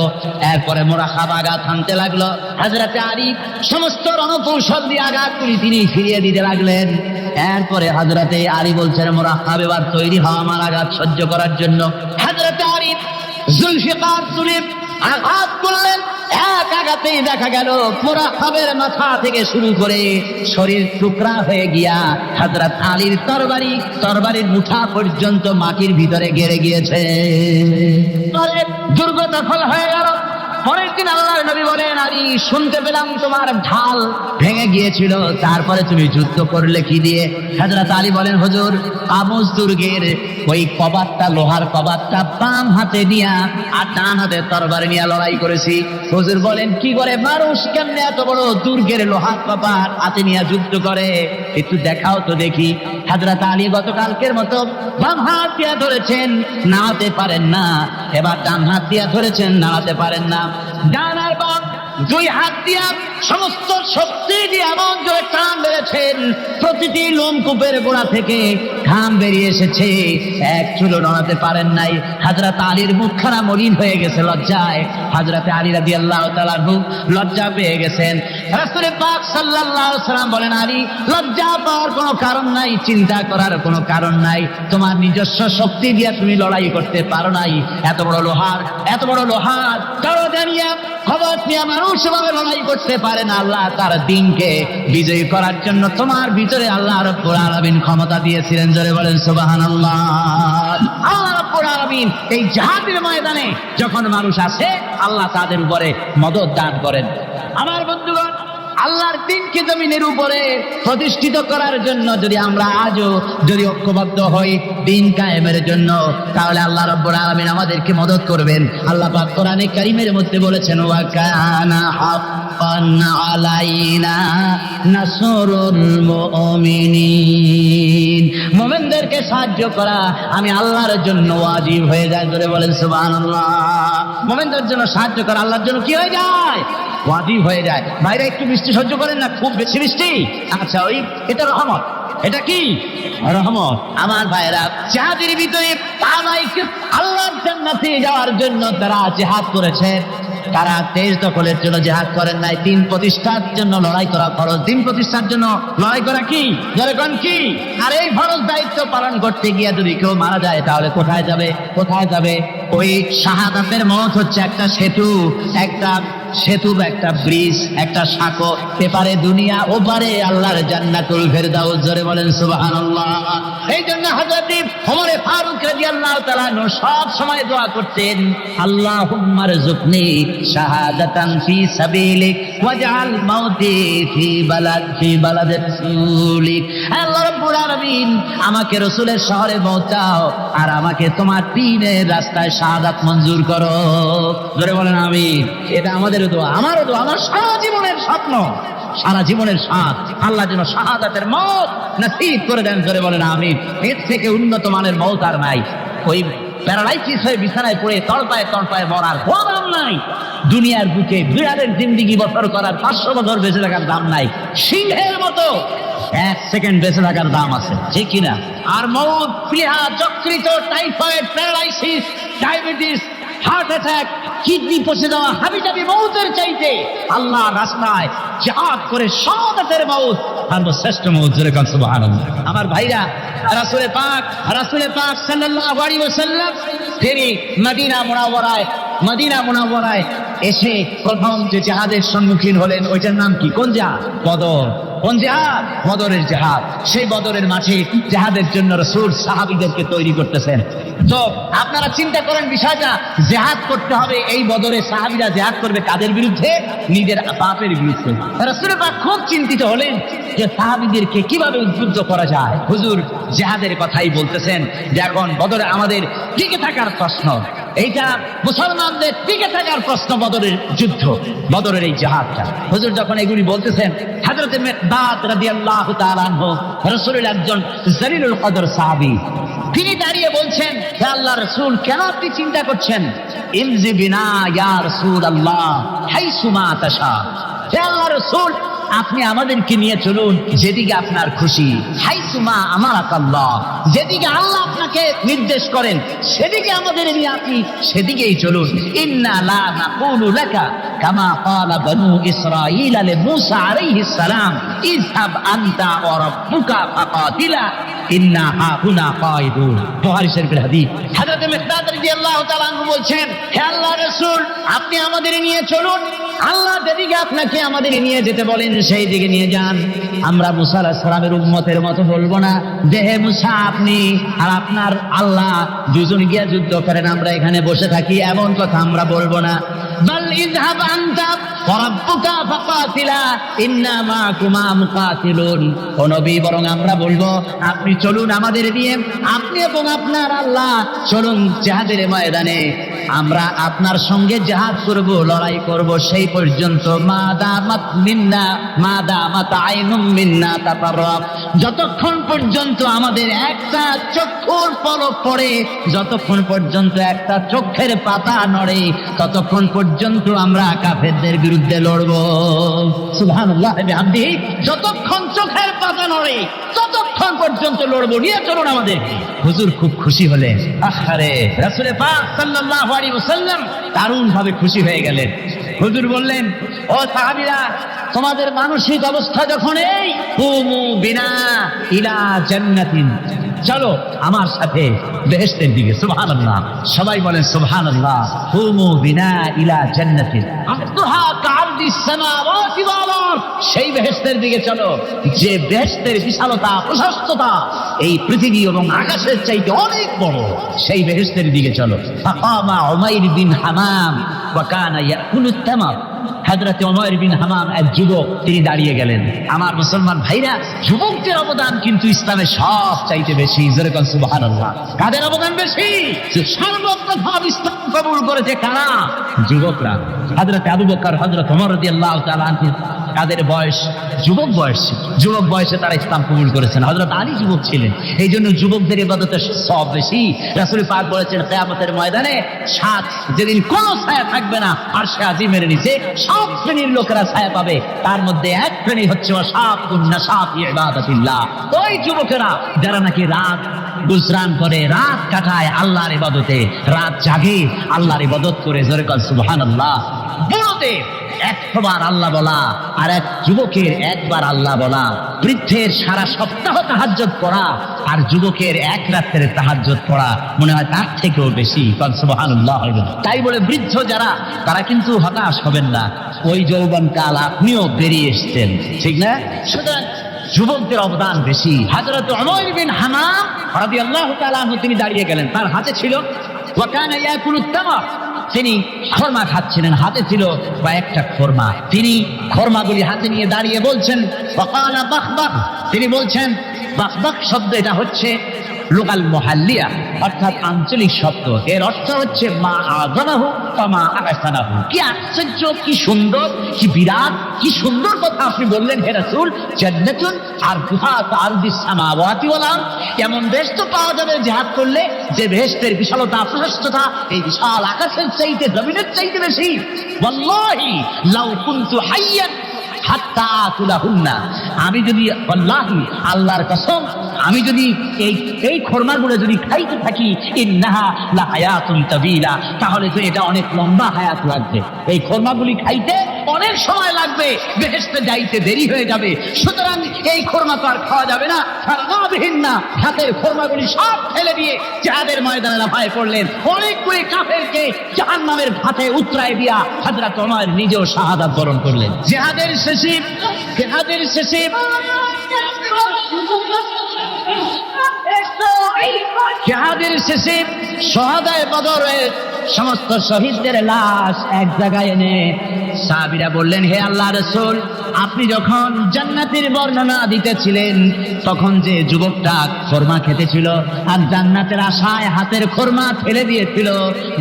D: এরপরে মুনাফিক আঘাত হানতে লাগলো। হযরত আলী সমস্ত রণকৌশল দিয়ে আঘাত করে তিনি ফিরিয়ে দিতে লাগলেন। এরপরে হযরত আলী বলছেন, মুনাফিক এবার তৈরি হও আমার আঘাত সহ্য করার জন্য। হযরত আলী জুলফিকার তুলে আঘাত করলেন। এক আঘাতেই দেখা গেল মুনাফিকের মাথা থেকে শুরু করে শরীর টুকরা হয়ে গিয়া হযরত আলীর তরবারির মুঠা পর্যন্ত মাটির ভিতরে গেড়ে গিয়েছে। দুর্গদখল হয়ে গেল। পরের দিন আল্লাহর নবী বলেন, আলী শুনতে পেলাম তোমার ঢাল ভেঙে গিয়েছিল, তারপরে তুমি যুদ্ধ করলে কি দিয়ে? হযরত আলী বলেন, হুজুর কাবুস দুর্গের ওই কবাটটা, লোহার কবাটটা বাম হাতে নিয়া আর ডান হাতে তরবারি নিয়ে লড়াই করেছি। হুজুর বলেন, কি করে মানুষ কেমনে এত বড় দুর্গের লোহার কবাট হাতে নিয়ে যুদ্ধ করে? একটু দেখাও তো দেখি। হযরত আলী গতকালকের মতো বাম হাত দিয়ে ধরেছেন, নাড়াতে পারেন না। এবার ডান হাত দিয়ে ধরেছেন, নাড়াতে পারেন না। ডান আর বাম দুই হাত দিয়া সমস্ত শক্তি দিয়ে এমন জোরে টান মেরেছেন, প্রতিটি লোমকূপের গোড়া থেকে ঘাম বেরিয়ে এসেছে, এক চুলো নড়াতে পারেন নাই। হযরত আলীর মুখখানা মলিন হয়ে গেছে লজ্জায়। হযরত আলী রাদিয়াল্লাহু তাআলা লজ্জা পেয়ে গেছেন। রাসূল পাক সাল্লাল্লাহু আলাইহি ওয়াসাল্লাম বলেন, আলী লজ্জা পাওয়ার কোনো কারণ নাই, চিন্তা করার কোনো কারণ নাই। তোমার নিজস্ব শক্তি দিয়ে তুমি লড়াই করতে পারো নাই। এত বড় লোহার দরজা নিয়ে, খবর নিয়ে মানুষ এভাবে লড়াই করতে পারে না। আল্লাহ তার দিনকে বিজয়ী করার জন্য তোমার ভিতরে আল্লাহ রাব্বুল আলামিন ক্ষমতা দিয়েছিলেন। জোরে বলেন সুবহানাল্লাহ। আল্লাহ রাব্বুল আলামিন এই জিহাদের ময়দানে যখন মানুষ আসে, আল্লাহ তাদের উপরে মদদ দান করেন। আমার বন্ধুগণ, আল্লাহর দিনকে জমিনের উপরে প্রতিষ্ঠিত করার জন্য যদি আমরা আজও যদি ঐক্যবদ্ধ হই দিন কায়েমের জন্য, তাহলে আল্লাহ রাব্বুল আলামিন আমাদেরকে মদদ করবেন। আল্লাহ পাক কোরআনে কারীমের মধ্যে বলেছেন, ওয়া কানা হাক্কান আলাইনা নাসরুল মুমিনিন। মুমিনদেরকে সাহায্য করা আমি আল্লাহর জন্য ওয়াজিব হয়ে যায়। ধরে বলেন সুবহানাল্লাহ। মুমিনদের জন্য সাহায্য করা আল্লাহর জন্য কি হয়ে যায়? ওয়াজিব হয়ে যায়। ভাইরা একটু বৃষ্টি সহ্য করেন না, খুব বেশি বৃষ্টি। আচ্ছা, ওই এটা রহমত। এটা কি রহমত? আমার ভাইরা, জিহাদের ভিতরে আল্লাহর জান্নাতে যাওয়ার জন্য তারা জিহাদ করেছেন। তারা দেশ দখলের জন্য জিহাদ করেন নাই, দিন প্রতিষ্ঠার জন্য লড়াই করা ফরজ। দিন প্রতিষ্ঠার জন্য লড়াই করা কি? যেরকম কি? আর এই ফরজ দায়িত্ব পালন করতে গিয়ে যদি কেউ মারা যায়, তাহলে কোথায় যাবে? কোথায় যাবে? ওই শাহাদাতের মত হচ্ছে একটা সেতু, একটা ব্রিজ, একটা সাঁকো। এপারে দুনিয়া, ওপারে আল্লাহর জান্নাতুল ফেরদাউস। জোরে বলেন সুবহানাল্লাহ। এই জন্য হযরত ওমর ফারুক রাদিয়াল্লাহু তাআলা সব সময় দোয়া করতেন, আল্লাহুম্মা রযুকনি শাহাদাতান ফি সাবিলিক ওয়াজআল মাউতি ফি বালাদি রাসূলিক। আল্লাহ রাব্বুল আলামিন, আমাকে রাসূলের শহরে পৌঁছাও আর আমাকে তোমার দ্বীনের রাস্তায় শাহাদাত মঞ্জুর করো। জোরে বলেন আমিন। এটা আমাদের দোয়া, আমারও দোয়া, আমার সারা জীবনের স্বপ্ন, সারা জীবনের স্বাদ আল্লাহ যেন শাহাদাতের মওত নসিব করে দেন। জোরে বলেন আমিন। এর থেকে উন্নত মানের মওত আর নাই। ওই প্যারালাইসিস হয়ে বিছানায় পড়ে তড়পায় মরার কোনো দাম নাই। দুনিয়ার বুকে বিড়ালের জিন্দিগি বছর করার 500 বছর বেঁচে থাকার দাম নাই। সিংহের মতো 1 সেকেন্ড বেঁচে থাকার দাম আছে, ঠিক কিনা? আর মওত, প্লীহা, যকৃত, typhoid, paralysis, diabetes, heart attack, kidney পচে যাওয়া, হাবিজাবি মওতের চাইতে আল্লাহ রাস্তায় জিহাদ করে শাহাদাতের মওত সর্বশ্রেষ্ঠ মওত। জোরে বলেন সুবহানাল্লাহ। আমার ভাইরা, রাসূল পাক সাল্লাল্লাহু আলাইহি ওয়াসাল্লাম তিনি মদিনা মুনাওয়ারায় এসে প্রথম যে জিহাদের সম্মুখীন হলেন, ওইটার নাম কি? কোন জিহাদ? বদর। কোন জিহাদ? বদরের জিহাদ। সেই বদরের মাঠে জিহাদের জন্য রাসূল সাহাবীদেরকে তৈরি করতেছেন। তো আপনারা চিন্তা করেন বিষয়টা, জিহাদ করতে হবে। এই বদরে সাহাবীরা জিহাদ করবে কাদের বিরুদ্ধে? নিজের বাপের বিরুদ্ধে। রাসূল পাক খুব চিন্তিত হলেন, যে সাহাবীদেরকে কিভাবে উদ্বুদ্ধ করা যায়। হুজুর জিহাদের কথাই বলতেছেন যে এখন বদরে আমাদের টিকে থাকার প্রশ্ন, এইটা মুসলমানদের টিকে থাকার প্রশ্ন, বদরের যুদ্ধ, বদরের এই জিহাদটা। হুজুর যখন এগুলি বলতেছেন, হযরত মিকদাদ রাদিয়াল্লাহু তাআলা আনহু রাসূলের একজন জলিলুল কদর সাহাবী, তিনি দাঁড়িয়ে বলছেন, হে আল্লাহর রাসূল, কেন আপনি চিন্তা করছেন? ইমজি বিনা ইয়া রাসূলুল্লাহ হাইসুমা তাশা, হে আল্লাহর রাসূল, আপনি আমাদেরকে নিয়ে চলুন যেদিকে আপনার খুশি। হাইসুমা আমারাকাল্লাহ, যেদিকে আল্লাহ আপনাকে নির্দেশ করেন সেদিকে আমাদের নিয়ে আপনি সেদিকেই চলুন। ইন্না লা নাকুলু লাকা কামা ক্বালা বানু ইসরাঈল লিমূসা আলাইহিস সালাম, ইযহাব আনতা ওয়া রাব্বুকা ফাকাতিলা ইন্না হাহুনা কায়িদুন। বুখারী শরীফের হাদিস। হযরত মিকদাদ রাদিয়াল্লাহু তাআলা আনহু বলছেন, হে আল্লাহর রাসূল, আপনি আমাদের নিয়ে চলুন, আল্লাহ যেদিকে আপনাকে আমাদের নিয়ে যেতে বলেন সেই দিকে নিয়ে যান। আমরা মুসা আলাইহিস সালামের উম্মতের মতো বলবো না যে হে মুসা আপনি আর আপনার আল্লাহ দুজন গিয়া যুদ্ধ করেন, আমরা এখানে বসে থাকি, এমন কথা আমরা বলবো না। বাল ইযহাব আনতা ওয়া রাব্বুকা ফাকাতিলা ইন্না মাআকুমা মুকাতিলুন। ও নবী, বরং আমরা বলবো আপনি চলুন আমাদের নিয়ে, আপনি এবং আপনার আল্লাহ চলুন জিহাদের ময়দানে, আমরা আপনার সঙ্গে জিহাদ করব, লড়াই করব সেই পর্যন্ত। মাদামাত মিন্না মাদামাত আইনুম মিন্না তাতাররাব, যতক্ষণ পর্যন্ত আমাদের একটা চক্ষুর পলক পড়ে, যতক্ষণ পর্যন্ত একটা চোখের পাতা নড়ে, ততক্ষণ পর্যন্ত আমরা কাফেরদের বিরুদ্ধে লড়ব। সুবহানাল্লাহ বিহামদিহি, যতক্ষণ চোখের পাতা নড়ে ততক্ষণ পর্যন্ত লড়বো, নিয়ে চলুন আমাদের। হুজুর খুব খুশি হলেন। আহারে, রাসূল পাক সাল্লাল্লাহু আলাইহি ওয়াসাল্লাম দারুণ ভাবে খুশি হয়ে গেলেন। হুজুর বললেন, ও সাহাবীরা, তোমাদের মানসিক অবস্থা যখন এই, কুমু বিনা ইলা জান্নাতিন, চলো আমার সাথে বেহেশতের দিকে। সুবহানাল্লাহ, সবাই বলেন সুবহানাল্লাহ। কুমু বিনা ইলা জান্নাতিন আরদুহা কাআরদিস সামাওয়াতি ওয়াল আরদ, সেই বেহেশতের দিকে চলো যে বেহেশতের বিশালতা প্রশস্ততা এই পৃথিবী এবং আকাশের চাইতে অনেক বড়, সেই বেহেশতের দিকে চলো। ফাকামা উমাইর বিন হামাম ওয়া কানা ইয়াকুলুত তামার, হযরত উমাইর বিন হামাম এক যুবক, তিনি দাঁড়িয়ে গেলেন। আমার মুসলমান ভাইরা, যুবকদের অবদান কিন্তু ইসলামে সব চাইতে বেশি। যেরকম সুবহানাল্লাহ, কাদের অবদান বেশি? সর্বপ্রথম ইসলাম কবুল করেছে কারা? যুবকরা। হযরত আবু বকর, হযরত ওমর রাদিয়াল্লাহু তাআলা আনহু, তাদের বয়স যুবক বয়স, যুবক বয়সে তারা ইসলাম কবুল করেছেন। হযরত আলী যুবক ছিলেন, এই জন্য যুবকদের ইবাদতের সব বেশি। রাসূল পাক বলেছেন, কিয়ামতের ময়দানে সাত, যেদিন কোনো ছায়া থাকবে না আরশে আজিমের নিচে, সব শ্রেণীর লোকেরা ছায়া পাবে। তার মধ্যে এক শ্রেণী হচ্ছে ওয়াশাবুন নাশাফি ইবাদাতিল্লাহ, ওই যুবকেরা যারা নাকি রাত গুজরান করে, রাত কাটায় আল্লাহর ইবাদতে, রাত জাগে আল্লাহর ইবাদত করে। জোরে বল সুবহানাল্লাহ। বুড়োদের একবার আল্লাহ বলা আর এক যুবকের একবার আল্লাহ বলা, বৃদ্ধের সারা সপ্তাহ তাহাজ্জুদ পড়া আর যুবকের এক রাতের তাহাজ্জুদ পড়া, মনে হয় তার থেকেও বেশি। সুবহানাল্লাহ। তাই বলে বৃদ্ধ যারা, তারা কিন্তু হতাশ হবেন না, ওই যৌবনকাল আপনিও বেরিয়ে এসছেন, ঠিক না? সুতরাং যুবকদের অবদান বেশি। হযরত উমাইর বিন হামাম রাদিয়াল্লাহু তাআলা আনহু, তিনি দাঁড়িয়ে গেলেন, তার হাতে ছিল ওয়া কানা ইয়াকুলুত তামার, তিনি খরমা খাচ্ছিলেন, হাতে ছিল কয়েকটা খরমা। তিনি খরমাগুলি হাতে নিয়ে দাঁড়িয়ে বলছেন, ওয়াকালা বাখবাখ, তিনি বলছেন, বাখবাখ শব্দ এটা হচ্ছে লোকাল মুহাল্লিয়া, অর্থাৎ আঞ্চলিক শব্দ। এর অর্থ হচ্ছে মা আযামাহু ওয়া মা আহসানাহু। কি আশ্চর্য, কি সুন্দর, কি বিরাট, কি সুন্দর কথা আপনি বললেন হে রাসূল। জান্নাতুন আরদুহা কাআরদিস সামাওয়াতি ওয়াল আরদ, এমন বেহেশত তো পাওয়া যাবে জিহাদ করলে যে বেহেশতের বিশালতা প্রশস্ততা এই বিশাল আকাশের চাইতে, জমিনের চাইতে বেশি। ওয়াল্লাহি লাউ কুনতু হাইয়ান হাত্তা আকুলাহুন্না, আমি যদি, ওয়াল্লাহি আল্লাহর কসম, আমি যদি এই খরমাগুলো যদি খাইতে থাকি, ইন্নাহা লাহায়াতুন তাবিলা, তাহলে তো এটা অনেক লম্বা হায়াত লাগবে। এই খরমাগুলি খাইতে অনেক সময় লাগবে, বেহেশতে যাইতে দেরি হয়ে যাবে। সুতরাং এই খরমা তো আর খাওয়া যাবে না। ফারগাবিহিন না, হাতের খরমাগুলি সব ফেলে দিয়ে জিহাদের ময়দানে লাফায় পড়লেন। অনেকগুলি কাফেরকে জাহান্নামের ভাতে উতরায় দিয়া হযরত ওমর নিজেও শাহাদাত বরণ করলেন। জিহাদের শেষে জিহাদের শেষে শাহাদায়ে বদরের সমস্ত শহীদদের লাশ এক জায়গায় এনে সাহাবীরা বললেন, হে আল্লাহ রাসূল, আপনি যখন জান্নাতের বর্ণনা দিতেছিলেন তখন যে যুবকটা খোরমা খেতেছিল আর জান্নাতের আশায় হাতের খোরমা ফেলে দিয়েছিল,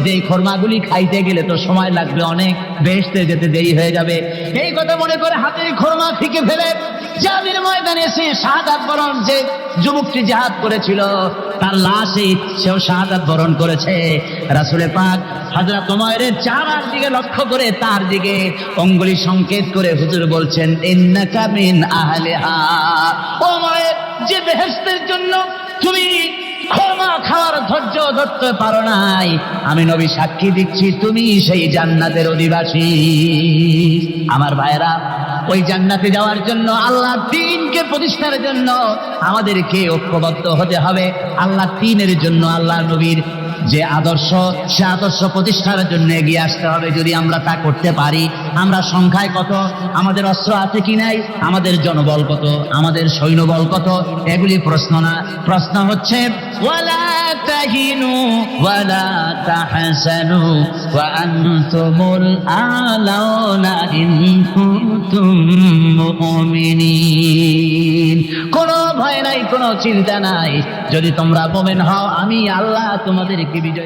D: যে খোরমাগুলি খাইতে গেলে তো সময় লাগবে অনেক, বেহেশতে যেতে দেরি হয়ে যাবে, এই কথা মনে করে হাতের খোরমা ফিকে ফেলে জিহাদের ময়দানে এসে শাহাদাত বরণ, যে যুবকটি জিহাদ করেছিল তার লাশে সেও শাহাদাত বরণ করেছে। রাসূলের পাক হযরত ওমরের চেহারার দিকে লক্ষ্য করে তার দিকে অঙ্গুলি সংকেত করে হুজুর বলছেন, ইন্নাকা মিন আহলিহা। ওমরের, যে বেহেশতের জন্য তুমি খোরমা খাওয়ার ধৈর্য ধরতে পারো নাই, আমি নবী সাক্ষী দিচ্ছি তুমি সেই জান্নাতের অধিবাসী। আমার ভাইরা, ওই জান্নাতে যাওয়ার জন্য, আল্লাহ দ্বীনকে প্রতিষ্ঠার জন্য আমাদেরকে ঐক্যবদ্ধ হতে হবে। আল্লাহ দ্বীনের জন্য, আল্লাহ নবীর যে আদর্শ, সে আদর্শ প্রতিষ্ঠার জন্য এগিয়ে আসতে হবে। যদি আমরা তা করতে পারি, আমরা সংখ্যায় কত, আমাদের অস্ত্র আছে কি নাই, আমাদের জনবল কত, আমাদের সৈন্যবল কত, এগুলি প্রশ্ন না। প্রশ্ন হচ্ছে ওয়ালা তাহিনু ওয়ালা তাহসানু ওয়া আনতুমুল আলাউনা ইন কুনতুম মুমিনিন। কোনো ভয় নাই, কোনো চিন্তা নাই, যদি তোমরা মুমিন হও আমি আল্লাহ তোমাদেরকে বিজয়